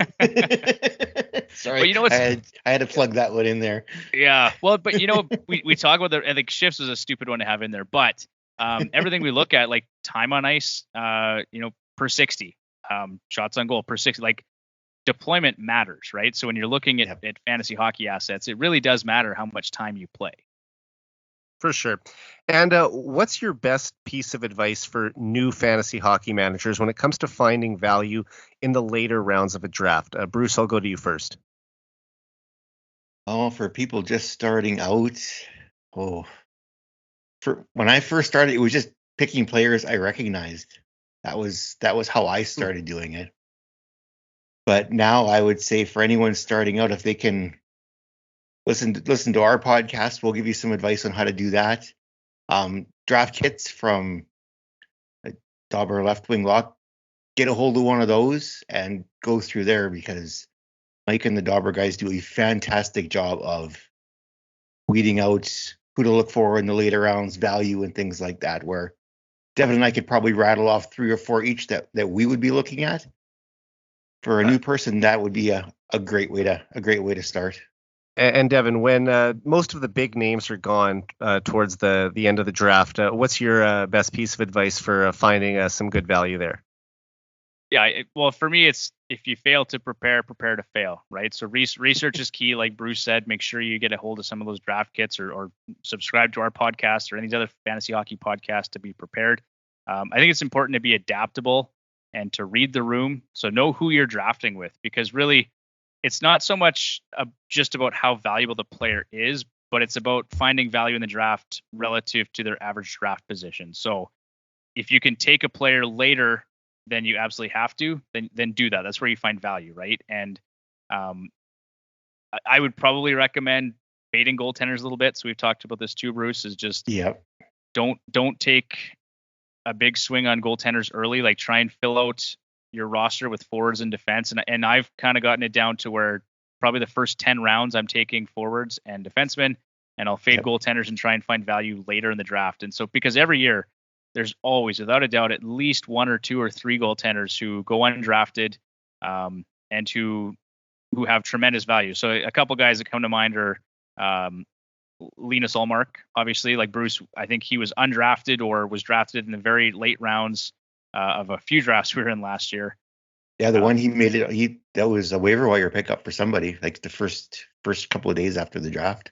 Sorry, well, you know what? I had to plug that one in there. Yeah, well, but you know, we talk about I think shifts is a stupid one to have in there, but everything we look at, like time on ice, per 60, shots on goal per 60, like deployment matters, right? So when you're looking at fantasy hockey assets, it really does matter how much time you play. For sure. And what's your best piece of advice for new fantasy hockey managers when it comes to finding value in the later rounds of a draft? Bruce, I'll go to you first. Oh, for people just starting out, when I first started, it was just picking players I recognized. That was how I started doing it. But now I would say for anyone starting out, if they can listen to our podcast, we'll give you some advice on how to do that. Draft kits from Dauber Left Wing Lock, get a hold of one of those and go through there because Mike and the Dauber guys do a fantastic job of weeding out who to look for in the later rounds, value and things like that, where Devon and I could probably rattle off 3 or 4 each that we would be looking at. For a new person, that would be a great way to start. And Devon, when most of the big names are gone towards the end of the draft, what's your best piece of advice for finding some good value there? Yeah, well, for me, it's if you fail to prepare to fail, right? So research is key. Like Bruce said, make sure you get a hold of some of those draft kits or subscribe to our podcast or any other fantasy hockey podcast to be prepared. I think it's important to be adaptable and to read the room. So know who you're drafting with, because really it's not so much just about how valuable the player is, but it's about finding value in the draft relative to their average draft position. So if you can take a player later than you absolutely have to, then do that. That's where you find value, right? And I would probably recommend baiting goaltenders a little bit. So we've talked about this too, Bruce, is just don't take a big swing on goaltenders early. Like try and fill out your roster with forwards and defense. And I've kind of gotten it down to where probably the first 10 rounds I'm taking forwards and defensemen, and I'll fade goaltenders and try and find value later in the draft. And so because every year there's always, without a doubt, at least 1 or 2 or 3 goaltenders who go undrafted and who have tremendous value. So a couple guys that come to mind are Linus Ullmark, obviously, like Bruce. I think he was undrafted or was drafted in the very late rounds of a few drafts we were in last year. Yeah, the one he made it. That was a waiver wire pickup for somebody, like the first couple of days after the draft.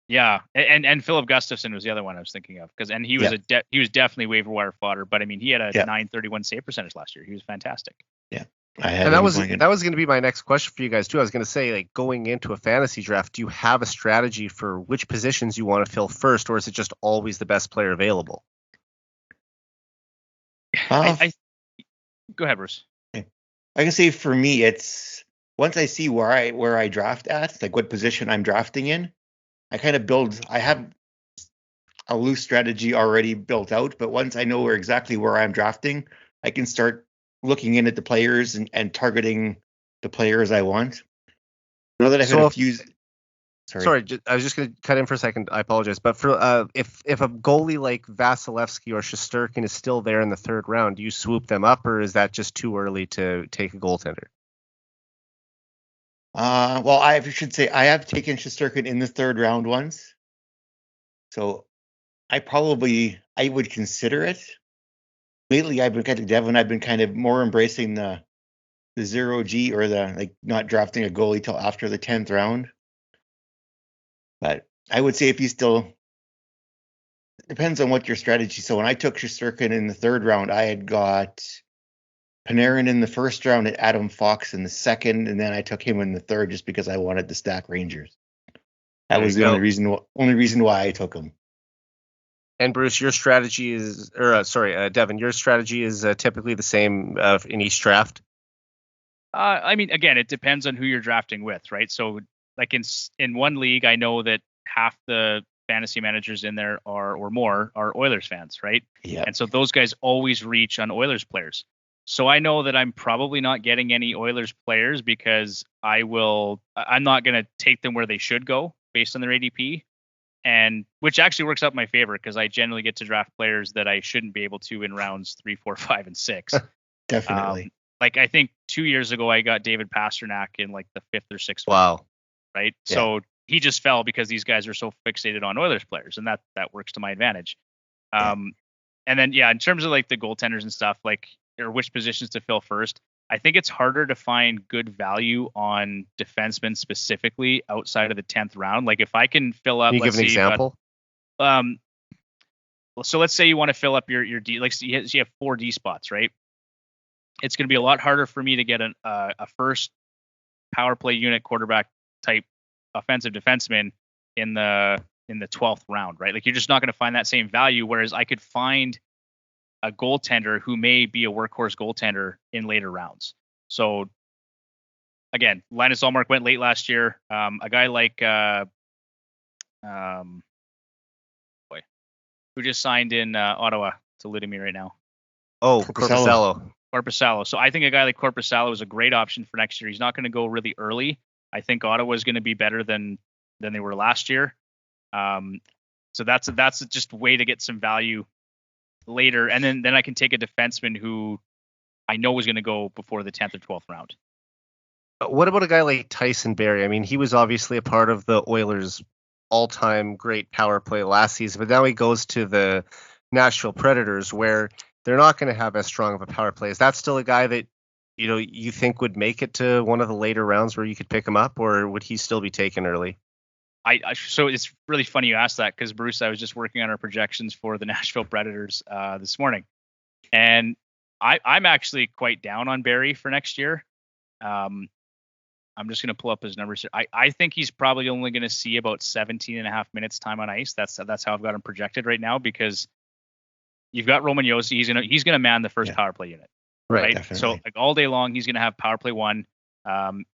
Yeah, and Philip Gustafson was the other one I was thinking of, because he was he was definitely waiver wire fodder. But I mean, he had a 931 save percentage last year. He was fantastic. Yeah. And that was going to be my next question for you guys too. I was going to say, like, going into a fantasy draft, do you have a strategy for which positions you want to fill first, or is it just always the best player available? Go ahead, Bruce. I can say for me, it's once I see where I draft at, like what position I'm drafting in, I kind of build. I have a loose strategy already built out, but once I know exactly where I'm drafting, I can start looking in at the players and targeting the players I want. I know that I've had a few. Sorry, I was just going to cut in for a second. I apologize, but for if a goalie like Vasilevsky or Shesterkin is still there in the third round, do you swoop them up, or is that just too early to take a goaltender? Well, I should say I have taken Shesterkin in the third round once. So I would consider it. Lately, I've been kind of Devon. I've been kind of more embracing the 0G or the like not drafting a goalie till after the 10th round. But I would say if you still depends on what your strategy. So when I took Shesterkin in the 3rd round, I had got Panarin in the 1st round and Adam Fox in the 2nd, and then I took him in the 3rd just because I wanted to stack Rangers. That was the only reason why I took him. And Bruce, your strategy is, Devon, your strategy is typically the same in each draft. I mean, again, it depends on who you're drafting with, right? So, like in one league, I know that half the fantasy managers in there are Oilers fans, right? Yeah. And so those guys always reach on Oilers players. So I know that I'm probably not getting any Oilers players because I'm not going to take them where they should go based on their ADP. And which actually works out in my favor because I generally get to draft players that I shouldn't be able to in rounds 3, 4, 5, and 6. Definitely. Like I think 2 years ago I got David Pastrnak in like the 5th or 6th. Wow. Right. Yeah. So he just fell because these guys are so fixated on Oilers players, and that works to my advantage. And then in terms of like the goaltenders and stuff, like or which positions to fill first, I think it's harder to find good value on defensemen specifically outside of the 10th round. Like if I can fill up, can you give an example? So let's say you want to fill up your D, like you have 4 D spots, right? It's going to be a lot harder for me to get a first power play unit quarterback type offensive defenseman in the 12th round, right? Like you're just not going to find that same value. Whereas I could find a goaltender who may be a workhorse goaltender in later rounds. So again, Linus Ullmark went late last year. A guy like who just signed in Ottawa. It's eluding me right now. Oh, Korpisalo. So I think a guy like Korpisalo is a great option for next year. He's not going to go really early. I think Ottawa is going to be better than they were last year. So that's just a way to get some value later, and then I can take a defenseman who I know is going to go before the 10th or 12th round. What about a guy like Tyson Barrie? I mean, he was obviously a part of the Oilers' all-time great power play last season, but now he goes to the Nashville Predators, where they're not going to have as strong of a power play. Is that still a guy that you think would make it to one of the later rounds where you could pick him up, or would he still be taken early? So it's really funny you asked that because Bruce, I was just working on our projections for the Nashville Predators this morning, and I'm actually quite down on Barrie for next year. I'm just going to pull up his numbers here. I think he's probably only going to see about 17.5 minutes time on ice. That's how I've got him projected right now because you've got Roman Josi. He's gonna man the first power play unit, right? Definitely. So like all day long, he's gonna have power play 1.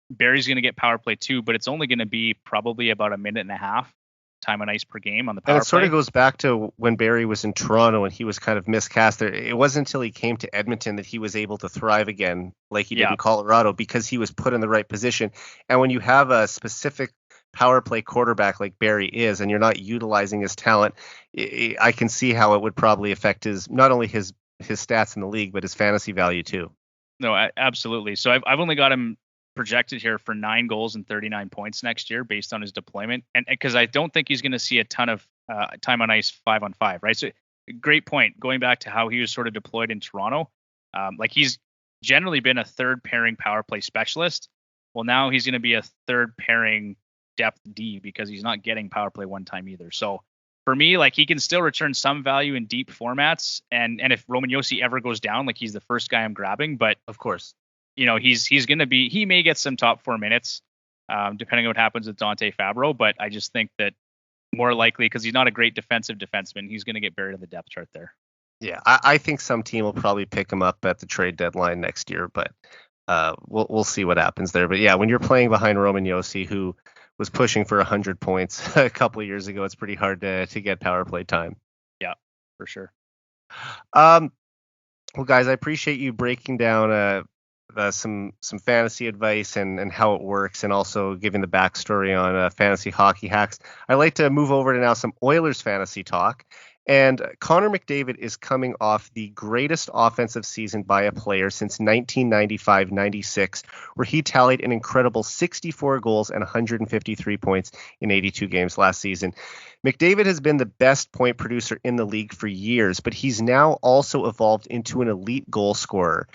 Barry's gonna get power play 2, but it's only gonna be probably about a minute and a half time on ice per game on the power play. And it sort of goes back to when Barrie was in Toronto and he was kind of miscast there. It wasn't until he came to Edmonton that he was able to thrive again like he did in Colorado because he was put in the right position. And when you have a specific power play quarterback like Barrie is, and you're not utilizing his talent, I can see how it would probably affect not only his stats in the league, but his fantasy value too. No, absolutely. So I've only got him projected here for 9 goals and 39 points next year based on his deployment. And because I don't think he's going to see a ton of time on ice 5-on-5, right? So great point. Going back to how he was sort of deployed in Toronto, like he's generally been a 3rd pairing power play specialist. Well, now he's going to be a 3rd pairing depth D because he's not getting power play 1 time either. So for me, like he can still return some value in deep formats. And if Roman Josi ever goes down, like he's the first guy I'm grabbing, but of course, he's going to be, he may get some top 4 minutes depending on what happens with Dante Fabro. But I just think that more likely, because he's not a great defensive defenseman, he's going to get buried in the depth chart there. Yeah, I think some team will probably pick him up at the trade deadline next year, but we'll see what happens there. But yeah, when you're playing behind Roman Josi, who was pushing for 100 points a couple of years ago, it's pretty hard to get power play time. Yeah, for sure. Well, guys, I appreciate you breaking down some fantasy advice and how it works, and also giving the backstory on fantasy hockey hacks. I'd like to move over to now some Oilers fantasy talk. And Connor McDavid is coming off the greatest offensive season by a player since 1995-96, where he tallied an incredible 64 goals and 153 points in 82 games last season. McDavid has been the best point producer in the league for years, but he's now also evolved into an elite goal scorer.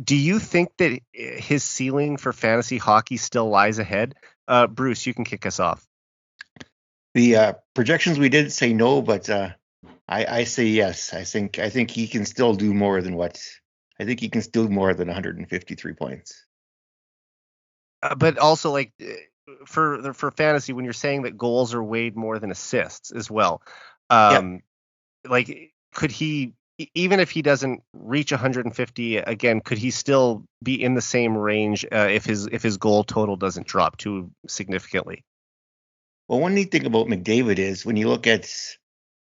Do you think that his ceiling for fantasy hockey still lies ahead? Bruce, you can kick us off. The projections we did say no, but I say yes. I think he can still do more than 153 points. But also, like, for fantasy, when you're saying that goals are weighed more than assists as well, like, could he, even if he doesn't reach 150 again, could he still be in the same range if his goal total doesn't drop too significantly? Well, one neat thing about McDavid is when you look at,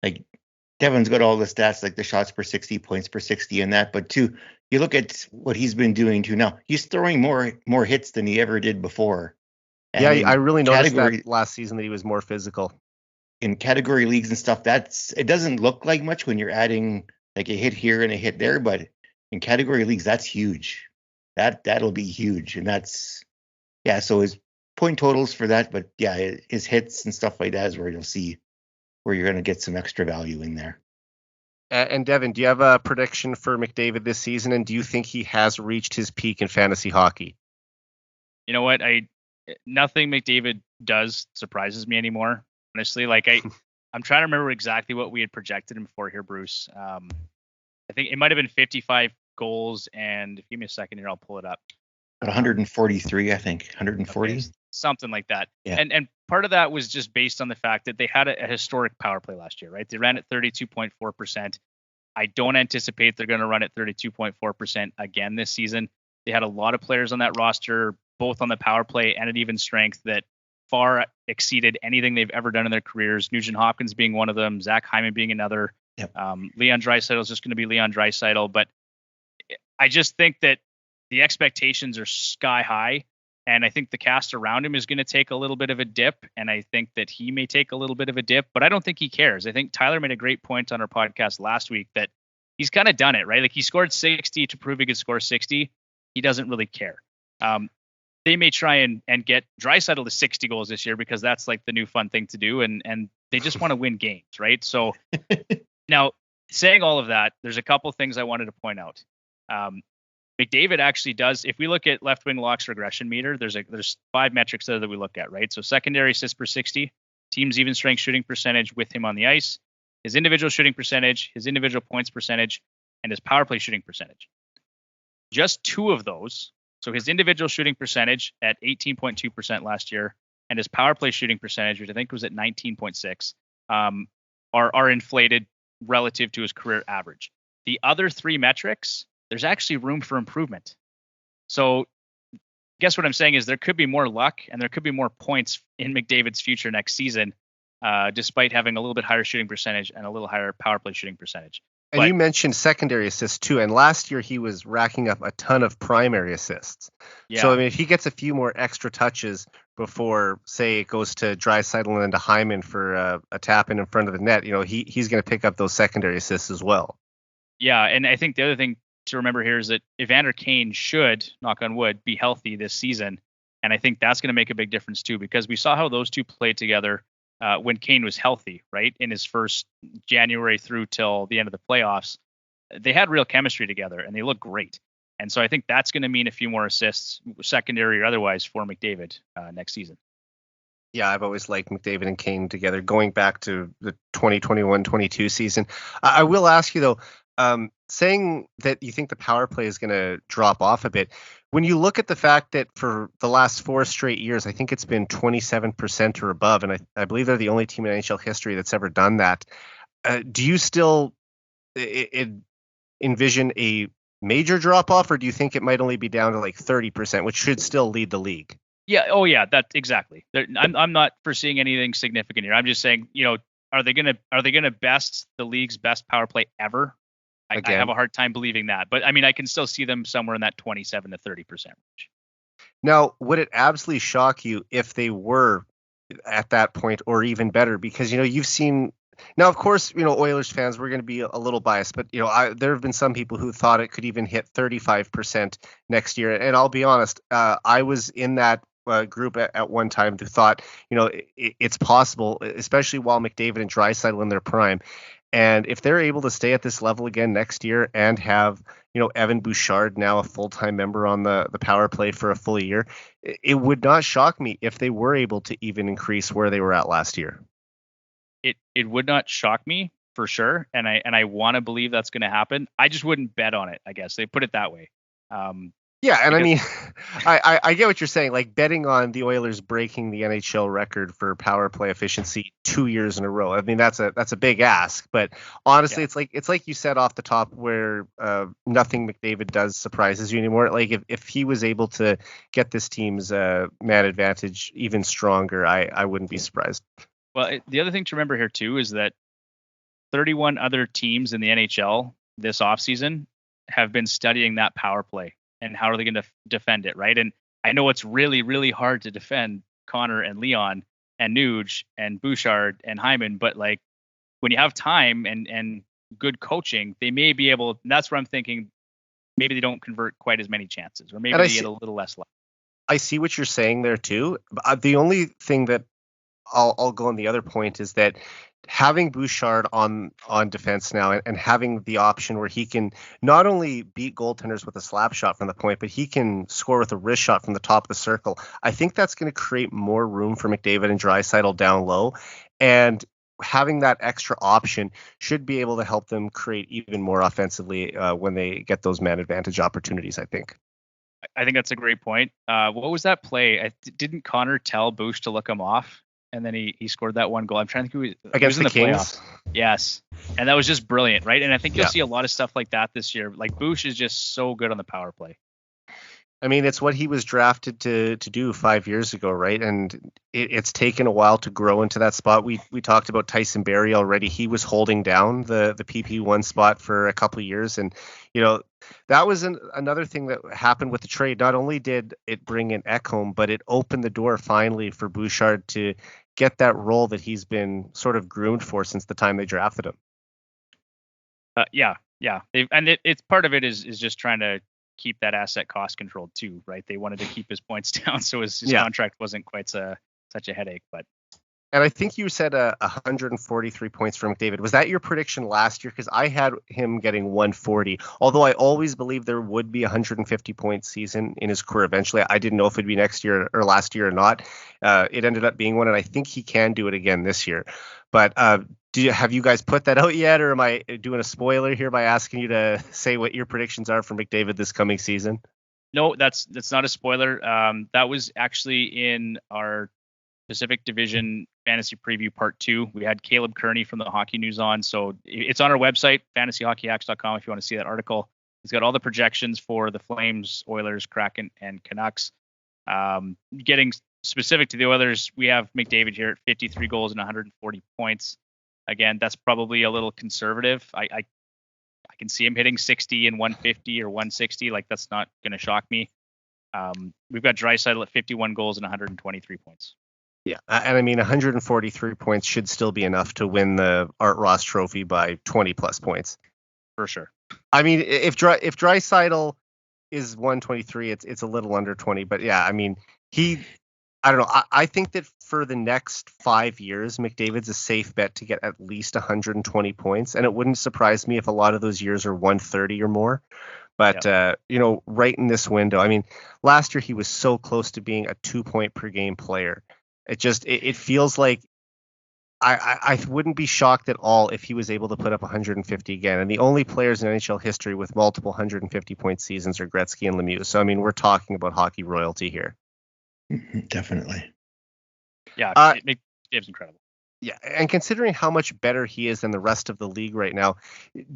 like, Devon's got all the stats, like the shots per 60, points per 60 and that, but too, you look at what he's been doing too now. He's throwing more hits than he ever did before. And I really noticed that last season that he was more physical. In category leagues and stuff, it doesn't look like much when you're adding like a hit here and a hit there, but in category leagues, that's huge. That'll be huge. And so his point totals for that, but his hits and stuff like that is where you'll see where you're going to get some extra value in there. And Devon, do you have a prediction for McDavid this season? And do you think he has reached his peak in fantasy hockey? You know what? Nothing McDavid does surprises me anymore. Honestly, like I'm trying to remember exactly what we had projected him for here, Bruce. I think it might have been 55 goals, and give me a second here, I'll pull it up. 143, I think. 140. Okay, something like that. Yeah. And part of that was just based on the fact that they had a historic power play last year, right? They ran at 32.4%. I don't anticipate they're going to run at 32.4% again this season. They had a lot of players on that roster, both on the power play and at even strength, that far exceeded anything they've ever done in their careers. Nugent Hopkins being one of them, Zach Hyman being another. Yep. Leon Draisaitl is just going to be Leon Draisaitl. But I just think that the expectations are sky high, and I think the cast around him is going to take a little bit of a dip, and I think that he may take a little bit of a dip, but I don't think he cares. I think Tyler made a great point on our podcast last week that he's kind of done it, right? Like, he scored 60 to prove he could score 60. He doesn't really care. They may try and get Draisaitl to 60 goals this year because that's like the new fun thing to do, and they just want to win games, right? So now, saying all of that, there's a couple things I wanted to point out. McDavid actually does, if we look at left wing locks regression meter, there's 5 metrics there that we look at, right? So secondary assists per 60, team's even strength shooting percentage with him on the ice, his individual shooting percentage, his individual points percentage, and his power play shooting percentage. Just 2 of those, so his individual shooting percentage at 18.2% last year, and his power play shooting percentage, which I think was at 19.6, are inflated relative to his career average. The other 3 metrics, there's actually room for improvement. So I guess what I'm saying is there could be more luck and there could be more points in McDavid's future next season, despite having a little bit higher shooting percentage and a little higher power play shooting percentage. And you mentioned secondary assists too. And last year he was racking up a ton of primary assists. Yeah. So I mean, if he gets a few more extra touches before, say, it goes to Draisaitl and then to Hyman for a tap in front of the net, he's going to pick up those secondary assists as well. Yeah, and I think the other thing to remember here is that Evander Kane should, knock on wood, be healthy this season. And I think that's going to make a big difference too, because we saw how those two played together when Kane was healthy, right? In his first January through till the end of the playoffs, they had real chemistry together and they looked great. And so I think that's going to mean a few more assists, secondary or otherwise, for McDavid next season. Yeah, I've always liked McDavid and Kane together going back to the 2021-22 season. I will ask you though, saying that you think the power play is going to drop off a bit, when you look at the fact that for the last 4 straight years, I think it's been 27% or above, and I believe they're the only team in NHL history that's ever done that. Do you still envision a major drop off, or do you think it might only be down to like 30%, which should still lead the league? Yeah. Oh yeah. That's exactly. I'm not foreseeing anything significant here. I'm just saying, are they gonna best the league's best power play ever? I have a hard time believing that, but I mean, I can still see them somewhere in that 27 to 30% range. Now, would it absolutely shock you if they were at that point or even better? Because, you've seen Now, of course, Oilers fans, we're going to be a little biased, but there have been some people who thought it could even hit 35% next year. And I'll be honest, I was in that group at one time who thought, it's possible, especially while McDavid and Draisaitl in their prime. And if they're able to stay at this level again next year and have, Evan Bouchard now a full-time member on the power play for a full year, it would not shock me if they were able to even increase where they were at last year. It would not shock me for sure, and I want to believe that's going to happen. I just wouldn't bet on it. I guess they put it that way. Yeah, and I mean, I get what you're saying. Like betting on the Oilers breaking the NHL record for power play efficiency 2 years in a row. I mean, that's a big ask. But honestly, it's like you said off the top, where nothing McDavid does surprises you anymore. Like if he was able to get this team's man advantage even stronger, I wouldn't be surprised. Well, the other thing to remember here too is that 31 other teams in the NHL this offseason have been studying that power play and how are they going to defend it, right? And I know it's really, really hard to defend Connor and Leon and Nuge and Bouchard and Hyman, but like when you have time and good coaching, they may be able. And that's where I'm thinking maybe they don't convert quite as many chances, or maybe they get a little less luck. I see what you're saying there too. The only thing that I'll go on the other point is that having Bouchard on defense now and having the option where he can not only beat goaltenders with a slap shot from the point, but he can score with a wrist shot from the top of the circle. I think that's going to create more room for McDavid and Draisaitl down low. And having that extra option should be able to help them create even more offensively when they get those man advantage opportunities, I think. I think that's a great point. What was that play? Didn't Connor tell Bouch to look him off? And then he scored that one goal. I'm trying to think who against he was in the the Kings. Playoff. Yes, and that was just brilliant, right? And I think you'll see a lot of stuff like that this year. Like Bouch is just so good on the power play. I mean, it's what he was drafted to do 5 years ago, right? And it's taken a while to grow into that spot. We talked about Tyson Barrie already. He was holding down the PP1 spot for a couple of years, and that was another thing that happened with the trade. Not only did it bring in Ekholm, but it opened the door finally for Bouchard to get that role that he's been sort of groomed for since the time they drafted him. Yeah. It's part of it is just trying to keep that asset cost controlled too, right? They wanted to keep his points down, so his contract wasn't quite such a headache. But and I think you said 143 points for McDavid. Was that your prediction last year? Because I had him getting 140. Although I always believed there would be a 150 point season in his career eventually. I didn't know if it'd be next year or last year or not. It ended up being one, and I think he can do it again this year. But have you guys put that out yet, or am I doing a spoiler here by asking you to say what your predictions are for McDavid this coming season? No, that's not a spoiler. That was actually in our Pacific Division Fantasy Preview Part 2. We had Caleb Kearney from the Hockey News on, so it's on our website, fantasyhockeyhacks.com, if you want to see that article. He's got all the projections for the Flames, Oilers, Kraken, and Canucks. Getting specific to the Oilers, we have McDavid here at 53 goals and 140 points. Again, that's probably a little conservative. I can see him hitting 60 and 150 or 160. Like, that's not going to shock me. We've got Draisaitl at 51 goals and 123 points. Yeah, and I mean 143 points should still be enough to win the Art Ross Trophy by 20 plus points. For sure. I mean, if Draisaitl is 123, it's a little under 20, but yeah, I mean, I don't know. I think that for the next 5 years, McDavid's a safe bet to get at least 120 points, and it wouldn't surprise me if a lot of those years are 130 or more. But, right in this window, I mean, last year he was so close to being a 2-point per game player. It feels like I wouldn't be shocked at all if he was able to put up 150 again. And the only players in NHL history with multiple 150 point seasons are Gretzky and Lemieux. So, I mean, we're talking about hockey royalty here. Definitely. Yeah, Dave's incredible. Yeah, and considering how much better he is than the rest of the league right now,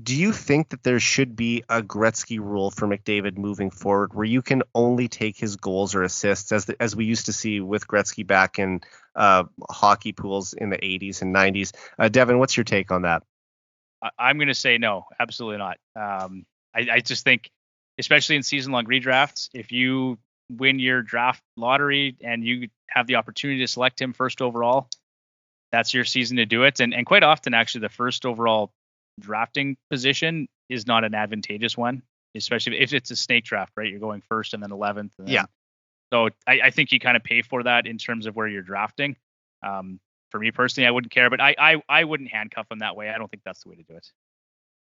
do you think that there should be a Gretzky rule for McDavid moving forward where you can only take his goals or assists as we used to see with Gretzky back in hockey pools in the 80s and 90s? Devon, what's your take on that? I'm going to say no, absolutely not. I just think, especially in season-long redrafts, if you win your draft lottery and you have the opportunity to select him first overall, that's your season to do it. And quite often, actually, the first overall drafting position is not an advantageous one, especially if it's a snake draft, right? You're going first and then 11th. And then, Yeah. So I think you kind of pay for that in terms of where you're drafting. For me personally, I wouldn't care, but I wouldn't handcuff him that way. I don't think that's the way to do it.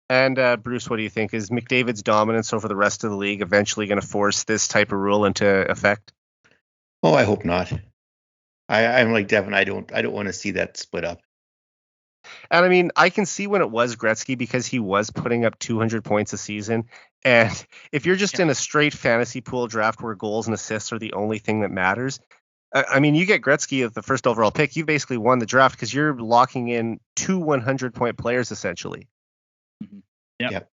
And Bruce, what do you think? Is McDavid's dominance over the rest of the league eventually going to force this type of rule into effect? Oh, I hope not. I'm like Devon. I don't want to see that split up. And I mean, I can see when it was Gretzky because he was putting up 200 points a season. And if you're just in a straight fantasy pool draft where goals and assists are the only thing that matters, I mean, you get Gretzky at the first overall pick, you basically won the draft because you're locking in 2 100-point players essentially. Mm-hmm. Yeah. Yep.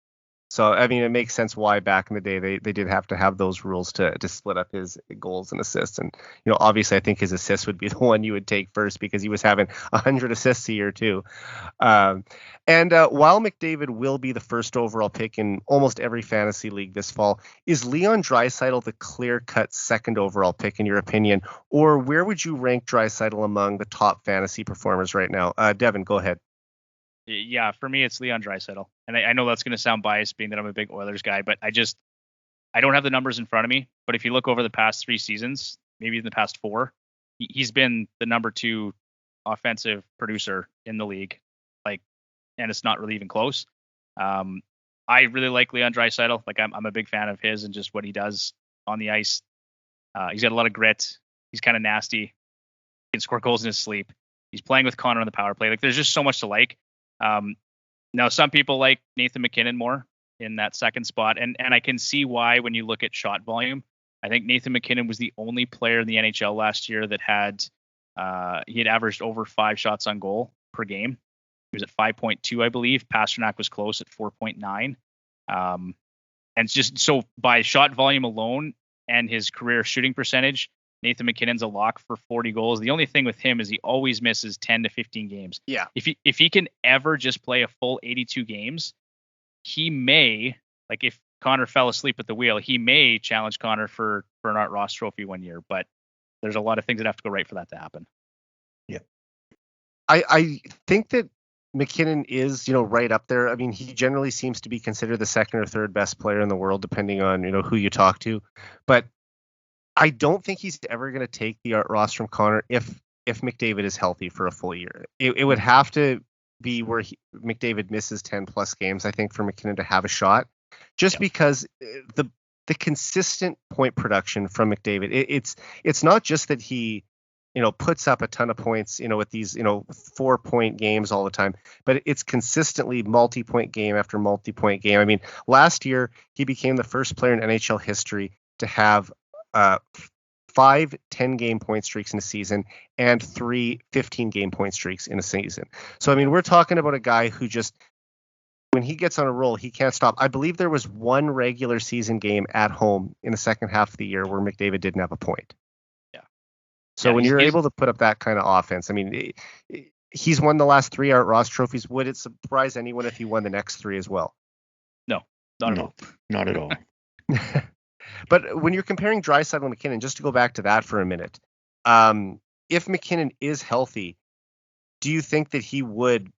So, I mean, it makes sense why back in the day they did have to have those rules to split up his goals and assists. And, obviously I think his assists would be the one you would take first because he was having 100 assists a year too. And while McDavid will be the first overall pick in almost every fantasy league this fall, is Leon Draisaitl the clear-cut second overall pick in your opinion? Or where would you rank Draisaitl among the top fantasy performers right now? Devon, go ahead. Yeah, for me, it's Leon Draisaitl. And I know that's going to sound biased being that I'm a big Oilers guy, but I don't have the numbers in front of me. But if you look over the past 3 seasons, maybe in the past 4, he's been the number 2 offensive producer in the league. And it's not really even close. I really like Leon Draisaitl. I'm a big fan of his and just what he does on the ice. He's got a lot of grit. He's kind of nasty. He can score goals in his sleep. He's playing with Connor on the power play. There's just so much to like. Now, some people like Nathan MacKinnon more in that second spot, and I can see why when you look at shot volume. I think Nathan MacKinnon was the only player in the NHL last year that he had averaged over 5 shots on goal per game. He was at 5.2, I believe. Pasternak was close at 4.9. And it's just so by shot volume alone and his career shooting percentage, Nathan MacKinnon's a lock for 40 goals. The only thing with him is he always misses 10 to 15 games. Yeah. If he can ever just play a full 82 games, he may, if Connor fell asleep at the wheel, he may challenge Connor for an Art Ross trophy one year. But there's a lot of things that have to go right for that to happen. Yeah. I think that MacKinnon is, right up there. I mean, he generally seems to be considered the second or third best player in the world, depending on, who you talk to. But I don't think he's ever going to take the Art Ross from Connor if McDavid is healthy for a full year. It would have to be where McDavid misses 10 plus games, I think, for MacKinnon to have a shot, just because the consistent point production from McDavid, it's not just that he, puts up a ton of points, with these, 4-point games all the time, but it's consistently multi-point game after multi-point game. I mean, last year he became the first player in NHL history to have 5 10-game point streaks in a season and 3 15-game point streaks in a season. So, I mean, we're talking about a guy who just, when he gets on a roll, he can't stop. I believe there was one regular season game at home in the second half of the year where McDavid didn't have a point. Yeah. So when you're able to put up that kind of offense, I mean, he's won the last 3 Art Ross trophies. Would it surprise anyone if he won the next 3 as well? No, not at all. Not at all. But when you're comparing Draisaitl and MacKinnon, just to go back to that for a minute, if MacKinnon is healthy, do you think that he would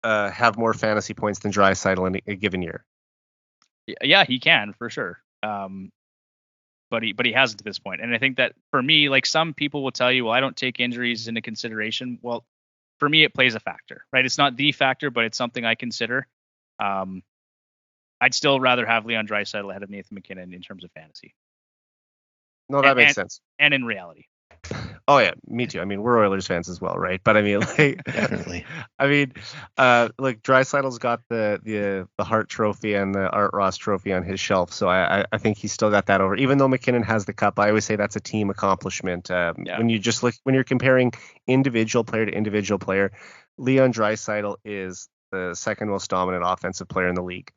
have more fantasy points than Draisaitl in a given year? Yeah, he can for sure. But he hasn't to this point. And I think that for me, some people will tell you, well, I don't take injuries into consideration. Well, for me, it plays a factor, right? It's not the factor, but it's something I consider. I'd still rather have Leon Draisaitl ahead of Nathan MacKinnon in terms of fantasy. No, that makes sense. And in reality. Oh yeah, me too. I mean, we're Oilers fans as well, right? But I mean, Definitely. I mean, Draisaitl's got the Hart Trophy and the Art Ross Trophy on his shelf, so I think he's still got that over. Even though MacKinnon has the cup, I always say that's a team accomplishment. When you're comparing individual player to individual player, Leon Draisaitl is the second most dominant offensive player in the league.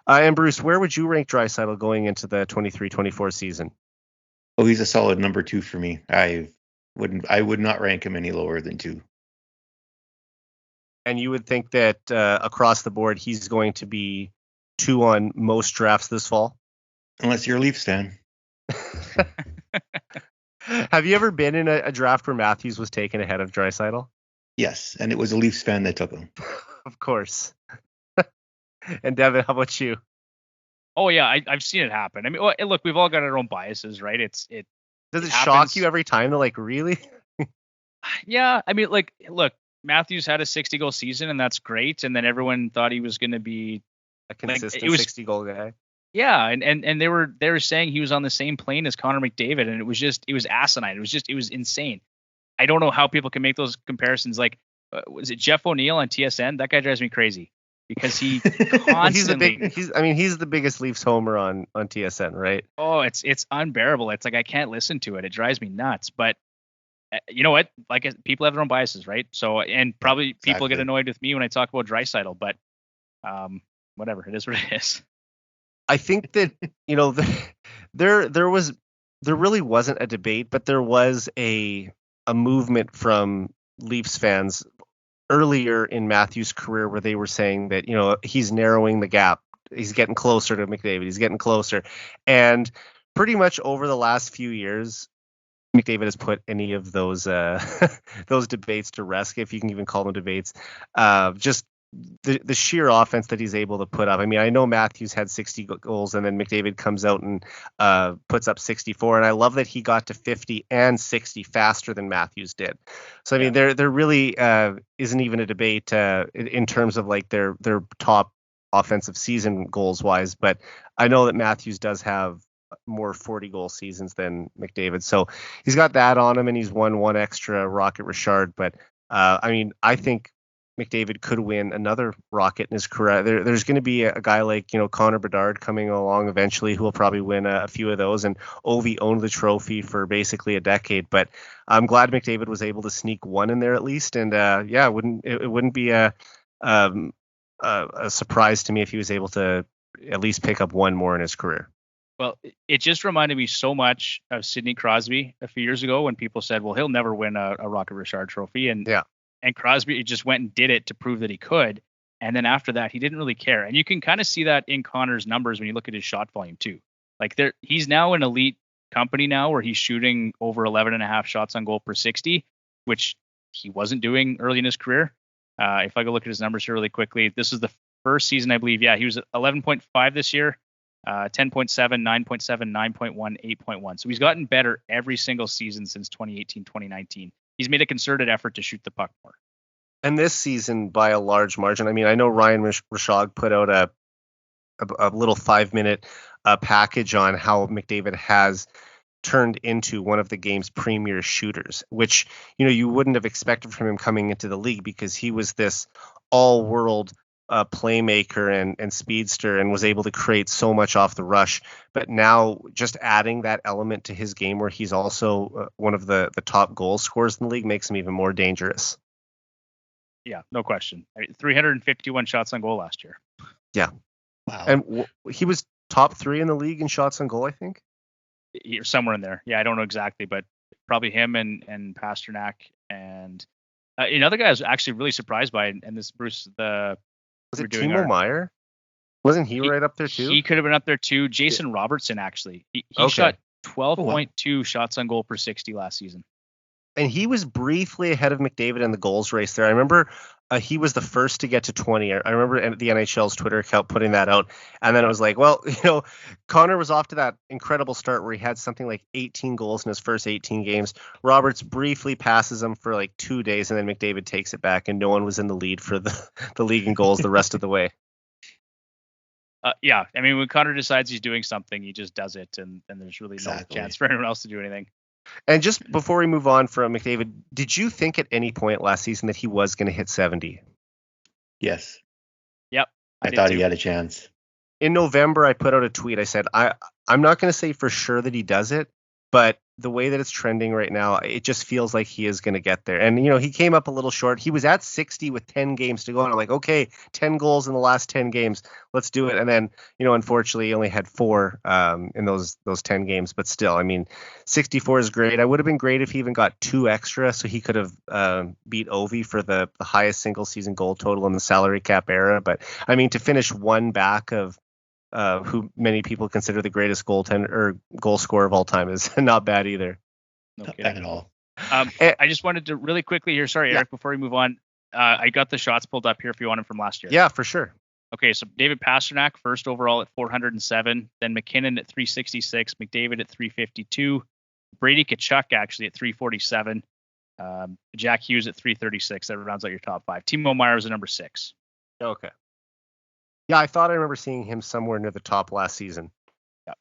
And Bruce, where would you rank Draisaitl going into the 23-24 season? Oh, he's a solid number 2 for me. I would not rank him any lower than 2. And you would think that across the board, he's going to be 2 on most drafts this fall? Unless you're a Leafs fan. Have you ever been in a draft where Matthews was taken ahead of Draisaitl? Yes, and it was a Leafs fan that took him. Of course. And Devin, how about you? Oh yeah, I've seen it happen. I mean, well, look, we've all got our own biases, right? Does it it shock happens. you every time? They're like, really? Yeah, I mean, like, look, Matthews had a 60-goal season, and that's great. And then everyone thought he was going to be A consistent it was 60-goal guy. yeah, and they were saying he was on the same plane as Connor McDavid, and it was asinine. It was insane. I don't know how people can make those comparisons. Like, was it Jeff O'Neill on TSN? That guy drives me crazy because he constantly. He's the biggest Leafs homer on TSN, right? Oh, it's unbearable. It's like I can't listen to it. It drives me nuts. But you know what? Like, people have their own biases, right? So, and probably people get annoyed with me when I talk about Draisaitl, but whatever. It is what it is. I think that there really wasn't a debate, but there was a movement from Leafs fans earlier in Matthews' career where they were saying that he's narrowing the gap, he's getting closer to McDavid, he's getting closer, and pretty much over the last few years, McDavid has put any of those those debates to rest, if you can even call them debates. Just the sheer offense that he's able to put up. I mean, I know Matthews had 60 goals, and then McDavid comes out and puts up 64, and I love that he got to 50 and 60 faster than Matthews did. So I mean, there really isn't even a debate in terms of like their top offensive season goals wise, but I know that Matthews does have more 40-goal seasons than McDavid, so he's got that on him, and he's won one extra Rocket Richard. But I mean, I think McDavid could win another Rocket in his career. There's going to be a guy like Connor Bedard coming along eventually who will probably win a few of those, and Ovi owned the trophy for basically a decade. But I'm glad McDavid was able to sneak one in there at least, and it wouldn't be a surprise to me if he was able to at least pick up one more in his career. Well, it just reminded me so much of Sidney Crosby a few years ago when people said, well, he'll never win a Rocket Richard trophy. And Crosby just went and did it to prove that he could. And then after that, he didn't really care. And you can kind of see that in Connor's numbers when you look at his shot volume too. Like, he's now an elite company now where he's shooting over 11 and a half shots on goal per 60, which he wasn't doing early in his career. If I go look at his numbers here really quickly, this is the first season, I believe. Yeah, he was at 11.5 this year. 10.7, 9.7, 9.1, 8.1. So he's gotten better every single season since 2018, 2019. He's made a concerted effort to shoot the puck more. And this season by a large margin. I mean, I know Ryan Rishaug put out a little 5-minute package on how McDavid has turned into one of the game's premier shooters, which, you wouldn't have expected from him coming into the league because he was this all-world playmaker and speedster and was able to create so much off the rush. But now just adding that element to his game where he's also one of the top goal scorers in the league makes him even more dangerous. Yeah, no question. 351 shots on goal last year. Yeah. Wow. And he was top 3 in the league in shots on goal, I think. Somewhere in there. Yeah, I don't know exactly, but probably him and Pasternak. And another guy I was actually really surprised by, and this Bruce, was it Timo Meier? Wasn't he right up there too? He could have been up there too. Jason Robertson, actually. He shot 12.2 shots on goal per 60 last season. And he was briefly ahead of McDavid in the goals race there. I remember he was the first to get to 20. I remember the NHL's Twitter account putting that out. And then it was like, well, Connor was off to that incredible start where he had something like 18 goals in his first 18 games. Roberts briefly passes him for like 2 days, and then McDavid takes it back, and no one was in the lead for the league in goals the rest of the way. Yeah, I mean, when Connor decides he's doing something, he just does it, and there's really no chance for anyone else to do anything. And just before we move on from McDavid, did you think at any point last season that he was going to hit 70? Yes. Yep. I thought he had a chance. In November, I put out a tweet. I said, I'm not going to say for sure that he does it, but the way that it's trending right now, it just feels like he is going to get there. And, he came up a little short. He was at 60 with 10 games to go. And I'm like, okay, 10 goals in the last 10 games. Let's do it. And then, unfortunately, he only had 4 in those 10 games. But still, I mean, 64 is great. I would have been great if he even got 2 extra, so he could have beat Ovi for the highest single season goal total in the salary cap era. But, I mean, to finish one back of who many people consider the greatest goaltender or goal scorer of all time is not bad either. Not bad at all. I just wanted to really quickly here. Sorry, Eric, before we move on. I got the shots pulled up here if you want them from last year. Yeah, for sure. Okay, so David Pastrnak first overall at 407, then McKinnon at 366, McDavid at 352, Brady Tkachuk actually at 347, Jack Hughes at 336. That rounds out your top five. Timo Meier was at number 6. Okay. Yeah, I thought I remember seeing him somewhere near the top last season. Yeah.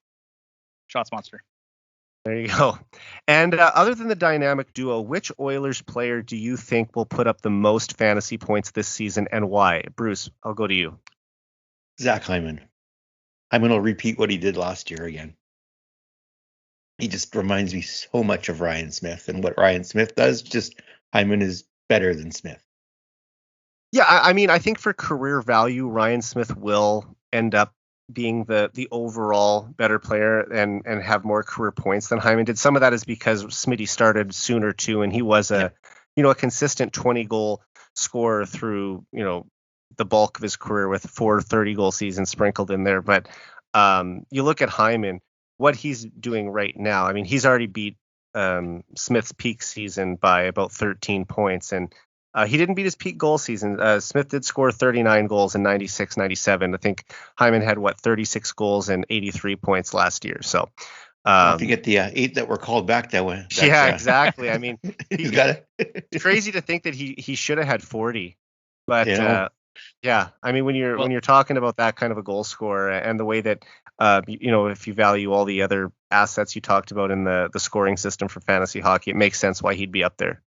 Shots monster. There you go. And other than the dynamic duo, which Oilers player do you think will put up the most fantasy points this season and why? Bruce, I'll go to you. Zach Hyman. Hyman will repeat what he did last year again. He just reminds me so much of Ryan Smith, and what Ryan Smith does, just Hyman is better than Smith. Yeah, I mean, I think for career value, Ryan Smith will end up being the overall better player and have more career points than Hyman did. Some of that is because Smitty started sooner too, and he was a consistent 20 goal scorer through, the bulk of his career with 4 30-goal seasons sprinkled in there. But you look at Hyman, what he's doing right now. I mean, he's already beat Smith's peak season by about 13 points, and he didn't beat his peak goal season. Smith did score 39 goals in 96, 97. I think Hyman had 36 goals and 83 points last year. So don't forget the 8 that were called back that way. Exactly. I mean, he's got it. It's crazy to think that he should have had 40, but yeah. I mean, when you're talking about that kind of a goal scorer and the way that if you value all the other assets you talked about in the scoring system for fantasy hockey, it makes sense why he'd be up there.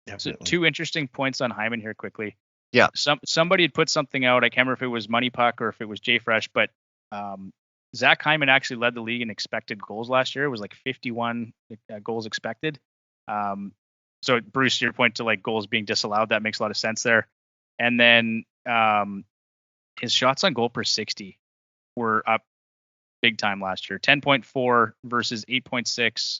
Definitely. So 2 interesting points on Hyman here quickly. Yeah. Somebody had put something out. I can't remember if it was Money Puck or if it was Jay Fresh, but Zach Hyman actually led the league in expected goals last year. It was like 51 goals expected. So Bruce, your point to goals being disallowed, that makes a lot of sense there. And then his shots on goal per 60 were up big time last year. 10.4 versus 8.6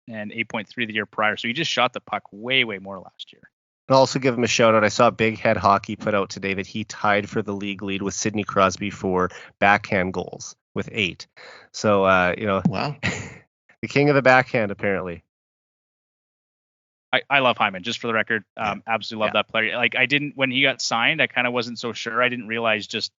and 8.3 the year prior. So he just shot the puck way, way more last year. I'll also give him a shout out. I saw Big Head Hockey put out today that he tied for the league lead with Sidney Crosby for backhand goals with 8. So, wow, the king of the backhand, apparently. I love Hyman, just for the record. Absolutely love that player. When he got signed, I kind of wasn't so sure. I didn't realize just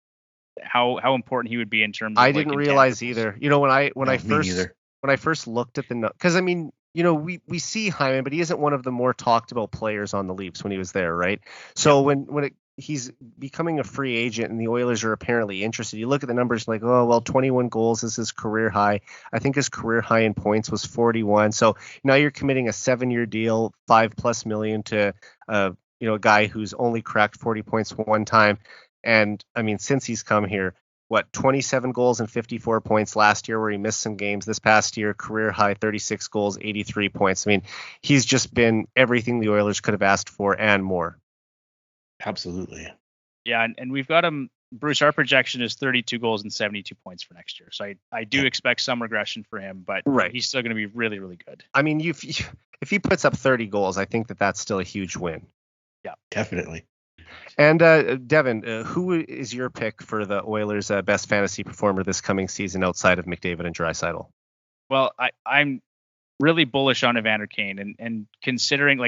how important he would be in terms of I didn't realize either. When I first looked at because I mean, we see Hyman, but he isn't one of the more talked about players on the Leafs when he was there, right? So when he's becoming a free agent and the Oilers are apparently interested, you look at the numbers 21 goals is his career high. I think his career high in points was 41. So now you're committing a 7-year deal, $5+ million to a guy who's only cracked 40 points one time. And I mean, since he's come here, 27 goals and 54 points last year where he missed some games. This past year, career high 36 goals, 83 points. I mean, he's just been everything the Oilers could have asked for and more. Absolutely. Yeah, and we've got him. Bruce, our projection is 32 goals and 72 points for next year. So I do expect some regression for him, but he's still going to be really, really good. I mean, if he puts up 30 goals, I think that's still a huge win. Yeah, definitely. And Devon, who is your pick for the Oilers' best fantasy performer this coming season outside of McDavid and Draisaitl? Well, I'm really bullish on Evander Kane, and considering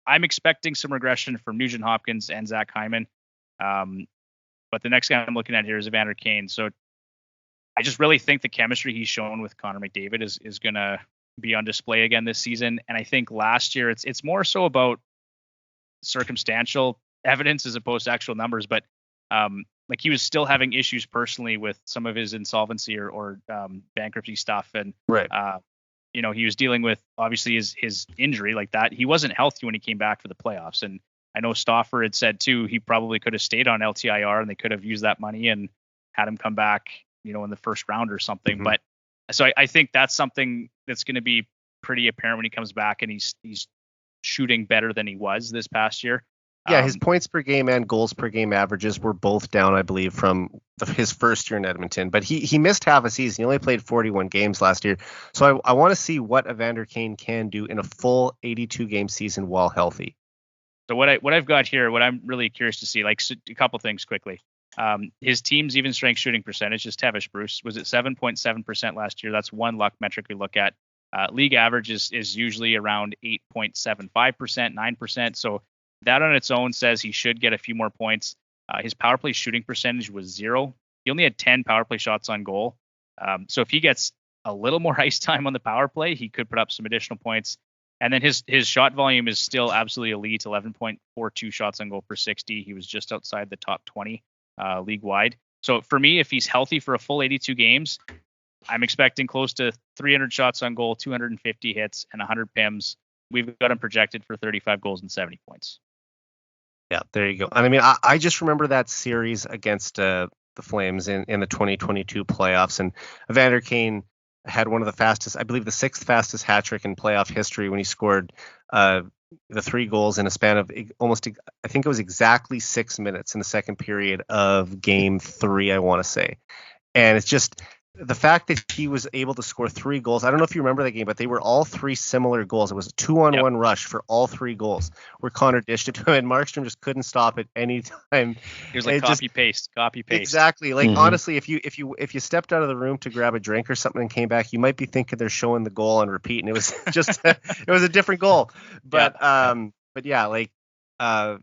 I'm expecting some regression from Nugent Hopkins and Zach Hyman, but the next guy I'm looking at here is Evander Kane. So I just really think the chemistry he's shown with Connor McDavid is going to be on display again this season. And I think last year it's more so about circumstantial evidence as opposed to actual numbers, but he was still having issues personally with some of his insolvency or bankruptcy stuff, and he was dealing with obviously his injury like that. He wasn't healthy when he came back for the playoffs, and I know Stauffer had said too he probably could have stayed on LTIR and they could have used that money and had him come back in the first round or something. Mm-hmm. But so I think that's something that's going to be pretty apparent when he comes back and he's shooting better than he was this past year. Yeah, his points per game and goals per game averages were both down, I believe, from his first year in Edmonton. But he missed half a season. He only played 41 games last year. So I want to see what Evander Kane can do in a full 82-game season while healthy. So what I've got here, what I'm really curious to see, a couple things quickly. His team's even strength shooting percentage is Tevish, Bruce, was at 7.7% last year. That's one luck metric we look at. League average is usually around 8.75%, 9%. So that on its own says he should get a few more points. His power play shooting percentage was 0. He only had 10 power play shots on goal. So if he gets a little more ice time on the power play, he could put up some additional points. And then his shot volume is still absolutely elite, 11.42 shots on goal per 60. He was just outside the top 20 league wide. So for me, if he's healthy for a full 82 games, I'm expecting close to 300 shots on goal, 250 hits, and 100 PIMs. We've got him projected for 35 goals and 70 points. Yeah, there you go. And I mean, I just remember that series against the Flames in the 2022 playoffs, and Evander Kane had one of the fastest, I believe the 6th fastest hat trick in playoff history when he scored the 3 goals in a span of almost, I think it was exactly 6 minutes in the second period of game 3, I want to say. And it's just the fact that he was able to score 3 goals. I don't know if you remember that game, but they were all 3 similar goals. It was a 2-on-1 rush for all 3 goals where Connor dished it to him, and Markstrom just couldn't stop it any time. It was like copy paste. Exactly. Like honestly, if you stepped out of the room to grab a drink or something and came back, you might be thinking they're showing the goal on repeat, and it was just it was a different goal. But yeah, like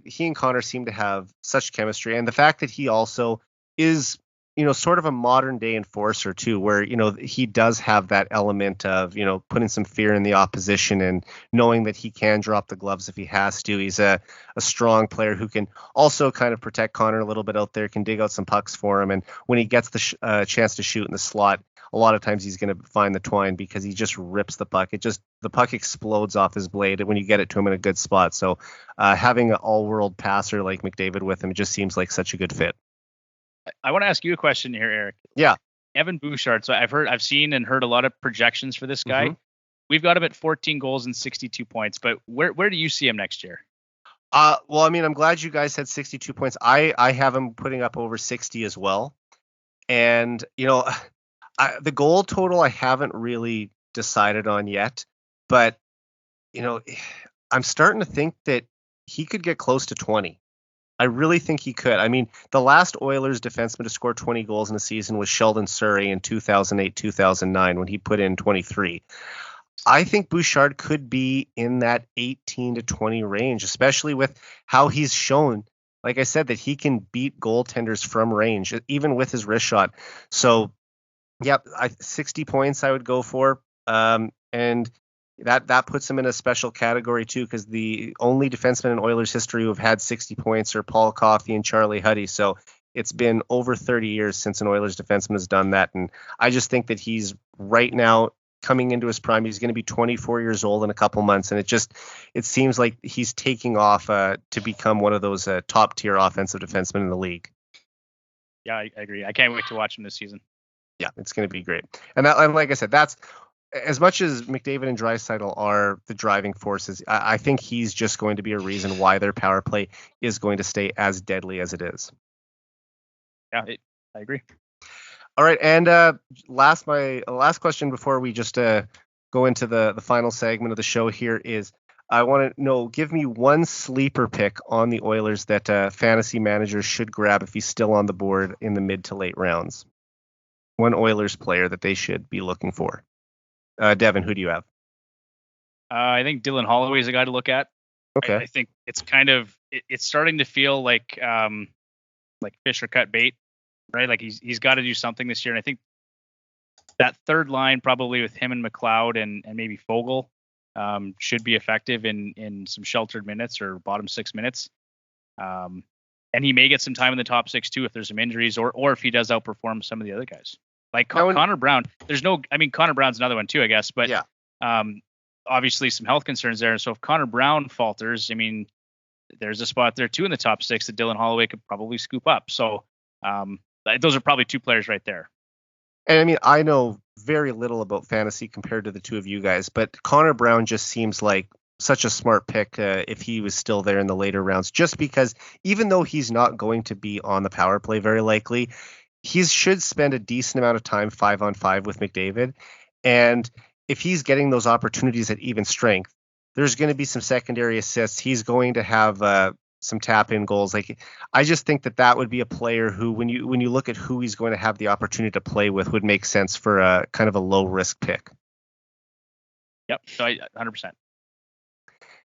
he and Connor seem to have such chemistry, and the fact that he also is, you know, sort of a modern day enforcer too, where, you know, he does have that element of, you know, putting some fear in the opposition and knowing that he can drop the gloves if he has to. He's a strong player who can also kind of protect Connor a little bit out there, can dig out some pucks for him. And when he gets the chance to shoot in the slot, a lot of times he's going to find the twine because he just rips the puck. The puck explodes off his blade when you get it to him in a good spot. So having an all-world passer like McDavid with him, it just seems like such a good fit. I want to ask you a question here, Eric. Yeah. Evan Bouchard. So I've seen and heard a lot of projections for this guy. Mm-hmm. We've got him at 14 goals and 62 points, but where do you see him next year? Well, I mean, I'm glad you guys had 62 points. I have him putting up over 60 as well. And, you know, the goal total I haven't really decided on yet, but, you know, I'm starting to think that he could get close to 20. I really think he could. I mean, the last Oilers defenseman to score 20 goals in a season was Sheldon Surrey in 2008-2009 when he put in 23. I think Bouchard could be in that 18 to 20 range, especially with how he's shown, like I said, that he can beat goaltenders from range, even with his wrist shot. So, yep, 60 points I would go for. And that puts him in a special category too, because the only defensemen in Oilers history who have had 60 points are Paul Coffey and Charlie Huddy. So it's been over 30 years since an Oilers defenseman has done that. And I just think that he's right now coming into his prime. He's going to be 24 years old in a couple months. And it seems like he's taking off to become one of those top tier offensive defensemen in the league. Yeah, I agree. I can't wait to watch him this season. Yeah, it's going to be great. And like I said, that's, as much as McDavid and Draisaitl are the driving forces, I think he's just going to be a reason why their power play is going to stay as deadly as it is. Yeah, I agree. All right, and my last question before we just go into the final segment of the show here is, I want to know, give me one sleeper pick on the Oilers that fantasy managers should grab if he's still on the board in the mid to late rounds. One Oilers player that they should be looking for. Devon, who do you have? I think Dylan Holloway is a guy to look at. Okay. I think it's kind of it's starting to feel like fish or cut bait, right? Like he's got to do something this year, and I think that third line probably with him and McLeod and maybe Fogle should be effective in some sheltered minutes or bottom 6 minutes. And he may get some time in the top 6 too if there's some injuries or if he does outperform some of the other guys. Like Connor Brown, Connor Brown's another one too, I guess. But yeah. Obviously some health concerns there. And so if Connor Brown falters, I mean, there's a spot there too in the top 6 that Dylan Holloway could probably scoop up. So those are probably 2 players right there. And I mean, I know very little about fantasy compared to the 2 of you guys, but Connor Brown just seems like such a smart pick if he was still there in the later rounds, just because even though he's not going to be on the power play very likely, he should spend a decent amount of time 5-on-5 with McDavid. And if he's getting those opportunities at even strength, there's going to be some secondary assists. He's going to have some tap-in goals. Like, I just think that would be a player who, when you look at who he's going to have the opportunity to play with, would make sense for a kind of a low risk pick. Yep. So 100%.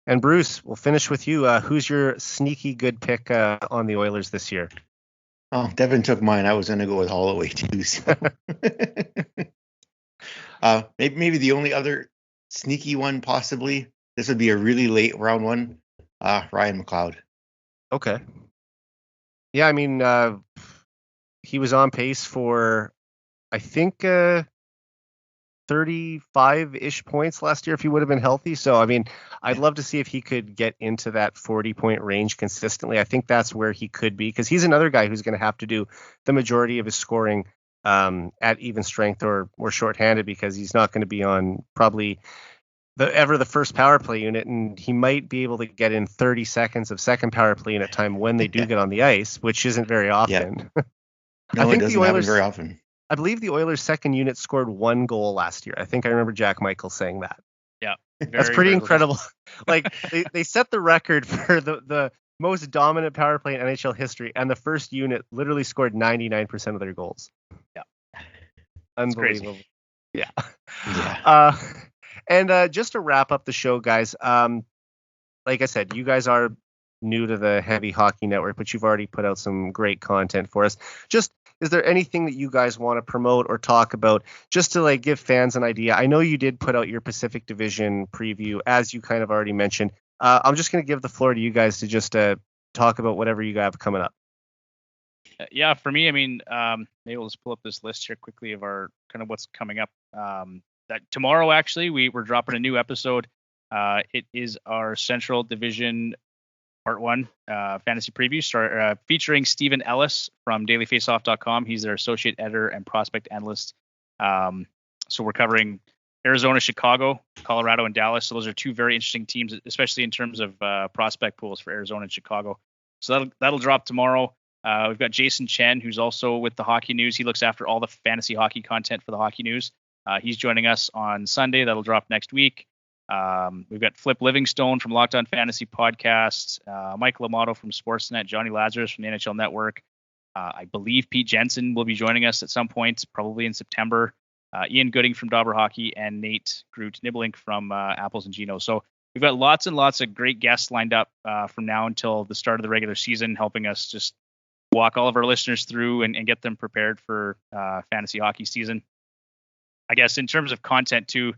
And Bruce, we'll finish with you. Who's your sneaky good pick on the Oilers this year? Oh, Devon took mine. I was going to go with Holloway too. So. Maybe the only other sneaky one possibly. This would be a really late round one. Ryan McLeod. Okay. Yeah, I mean, he was on pace for, I think, 35-ish points last year if he would have been healthy. So, I mean, I'd love to see if he could get into that 40-point range consistently. I think that's where he could be, because he's another guy who's going to have to do the majority of his scoring at even strength or shorthanded, because he's not going to be on probably the first power play unit, and he might be able to get in 30 seconds of second power play unit time when they do get on the ice, which isn't very often. Yeah. No, I think it doesn't happen very often. I believe the Oilers' second unit scored 1 goal last year. I think I remember Jack Michael saying that. Yeah. That's pretty incredible. Like, they set the record for the most dominant power play in NHL history, and the first unit literally scored 99% of their goals. Yeah. Unbelievable. Yeah. Yeah. And just to wrap up the show, guys, like I said, you guys are new to the Heavy Hockey Network, but you've already put out some great content for us. Just, is there anything that you guys want to promote or talk about, just to like give fans an idea? I know you did put out your Pacific Division preview, as you kind of already mentioned. I'm just going to give the floor to you guys to just talk about whatever you have coming up. Yeah, for me, I mean, maybe we'll just pull up this list here quickly of our kind of what's coming up. That tomorrow, actually, we're dropping a new episode. It is our Central Division Part 1 fantasy preview, featuring Stephen Ellis from dailyfaceoff.com. He's their associate editor and prospect analyst. So we're covering Arizona, Chicago, Colorado, and Dallas. So those are two very interesting teams, especially in terms of prospect pools for Arizona and Chicago. So that'll drop tomorrow. We've got Jason Chen, who's also with the Hockey News. He looks after all the fantasy hockey content for the Hockey News. He's joining us on Sunday. That'll drop next week. We've got Flip Livingstone from Locked On Fantasy Podcast, Mike Lamato from Sportsnet, Johnny Lazarus from the NHL Network. I believe Pete Jensen will be joining us at some point, probably in September. Ian Gooding from Dauber Hockey, and Nate Groot Niblink from Apples and Gino. So we've got lots and lots of great guests lined up from now until the start of the regular season, helping us just walk all of our listeners through and get them prepared for fantasy hockey season. I guess in terms of content too,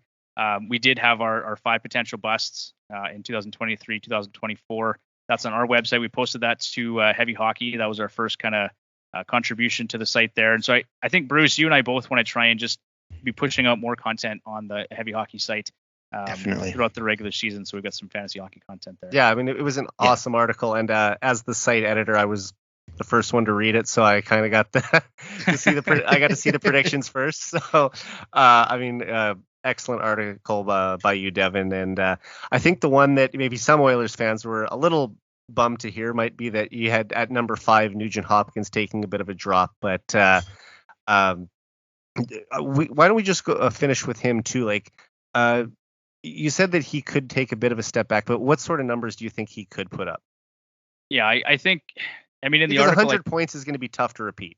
we did have our 5 potential busts in 2023, 2024. That's on our website. We posted that to Heavy Hockey. That was our first kind of contribution to the site there. And so I think, Bruce, you and I both want to try and just be pushing out more content on the Heavy Hockey site Definitely throughout the regular season. So we've got some fantasy hockey content there. Yeah, I mean, it was an awesome article. And as the site editor, I was the first one to read it, so I kind of got to see the predictions first. So, I mean, excellent article by you, Devon. And I think the one that maybe some Oilers fans were a little bummed to hear might be that you had at number 5 Nugent Hopkins taking a bit of a drop. But why don't we just go finish with him too? Like, you said that he could take a bit of a step back, but what sort of numbers do you think he could put up? Yeah, I think. I mean, in because the article, 100 points is going to be tough to repeat.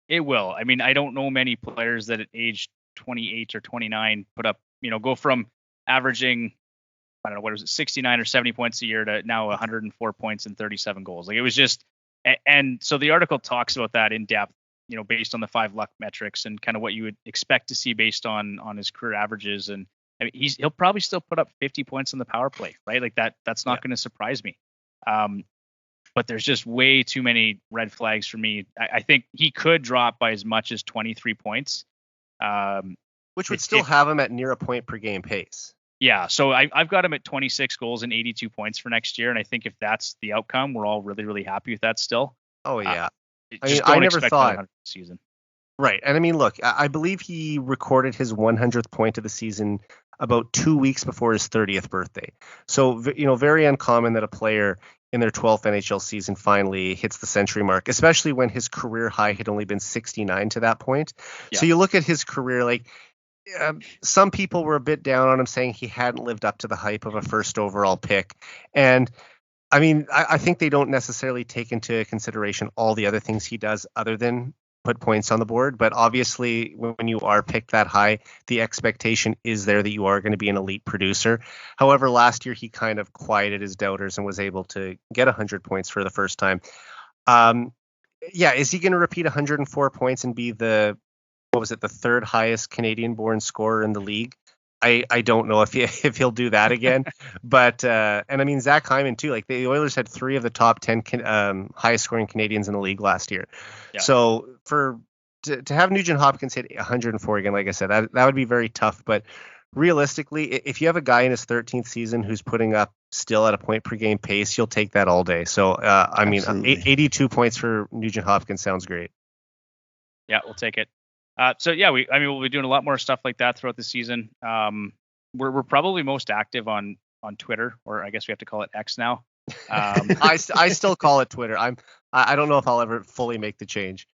It will. I mean, I don't know many players that at age 28 or 29 put up, go from averaging, I don't know, what was it, 69 or 70 points a year to now 104 points and 37 goals. Like, it was just, and so the article talks about that in depth, based on the 5 luck metrics and kind of what you would expect to see based on his career averages. And I mean, he'll probably still put up 50 points on the power play, right? Like that's not going to surprise me. But there's just way too many red flags for me. I think he could drop by as much as 23 points. Which would still have him at near a point per game pace. Yeah, so I've got him at 26 goals and 82 points for next year. And I think if that's the outcome, we're all really, really happy with that still. Oh, yeah. I never thought season. Right. And I mean, look, I believe he recorded his 100th point of the season about 2 weeks before his 30th birthday. So, very uncommon that a player in their 12th NHL season finally hits the century mark, especially when his career high had only been 69 to that point. Yeah. So you look at his career, like some people were a bit down on him, saying he hadn't lived up to the hype of a first overall pick. And I mean, I think they don't necessarily take into consideration all the other things he does other than put points on the board. But obviously, when you are picked that high, the expectation is there that you are going to be an elite producer. However, last year he kind of quieted his doubters and was able to get 100 points for the first time. Is he going to repeat 104 points and be the third highest Canadian-born scorer in the league? I don't know if he'll do that again, but and I mean Zach Hyman too. Like the Oilers had 3 of the top 10 highest scoring Canadians in the league last year. Yeah. So to have Nugent Hopkins hit 104 again, like I said, that would be very tough. But realistically, if you have a guy in his 13th season who's putting up still at a point per game pace, you'll take that all day. So I mean, 82 points for Nugent Hopkins sounds great. Yeah, we'll take it. We'll be doing a lot more stuff like that throughout the season. We're probably most active on Twitter, or I guess we have to call it X now. I still call it Twitter. I don't know if I'll ever fully make the change.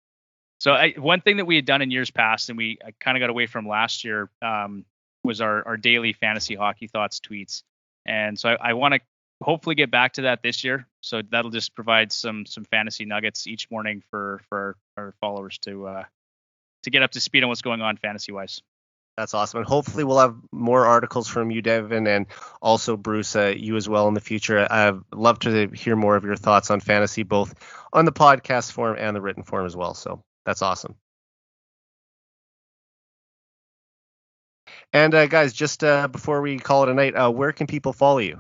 So one thing that we had done in years past, and I kind of got away from last year, was our daily fantasy hockey thoughts tweets. And so I want to hopefully get back to that this year. So that'll just provide some fantasy nuggets each morning for our followers to get up to speed on what's going on fantasy wise. That's awesome. And hopefully we'll have more articles from you, Devon, and also Bruce, you as well in the future. I'd love to hear more of your thoughts on fantasy, both on the podcast form and the written form as well. So that's awesome. And guys, just before we call it a night, where can people follow you?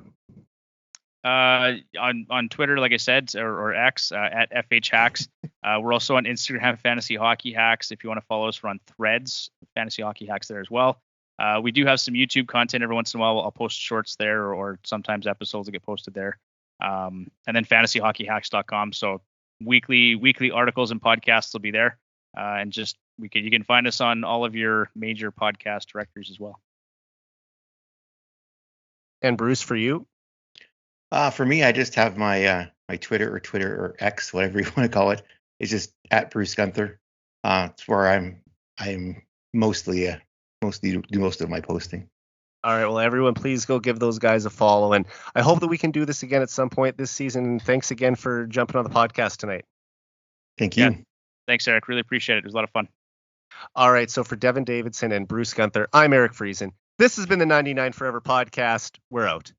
On Twitter, like I said, or X, at FH Hacks. We're also on Instagram, Fantasy Hockey Hacks. If you want to follow us, we're on Threads, Fantasy Hockey Hacks there as well. We do have some YouTube content every once in a while. I'll post shorts there, or sometimes episodes that get posted there. And then fantasyhockeyhacks.com. So weekly articles and podcasts will be there. And just you can find us on all of your major podcast directories as well. And Bruce, for you? For me, I just have my Twitter or X, whatever you want to call it. It's just at Bruce Guenther. It's where I'm mostly do most of my posting. All right. Well, everyone, please go give those guys a follow. And I hope that we can do this again at some point this season. And thanks again for jumping on the podcast tonight. Thank you. Yeah. Thanks, Eric. Really appreciate it. It was a lot of fun. All right. So for Devon Davidson and Bruce Guenther, I'm Eric Friesen. This has been the 99 Forever podcast. We're out.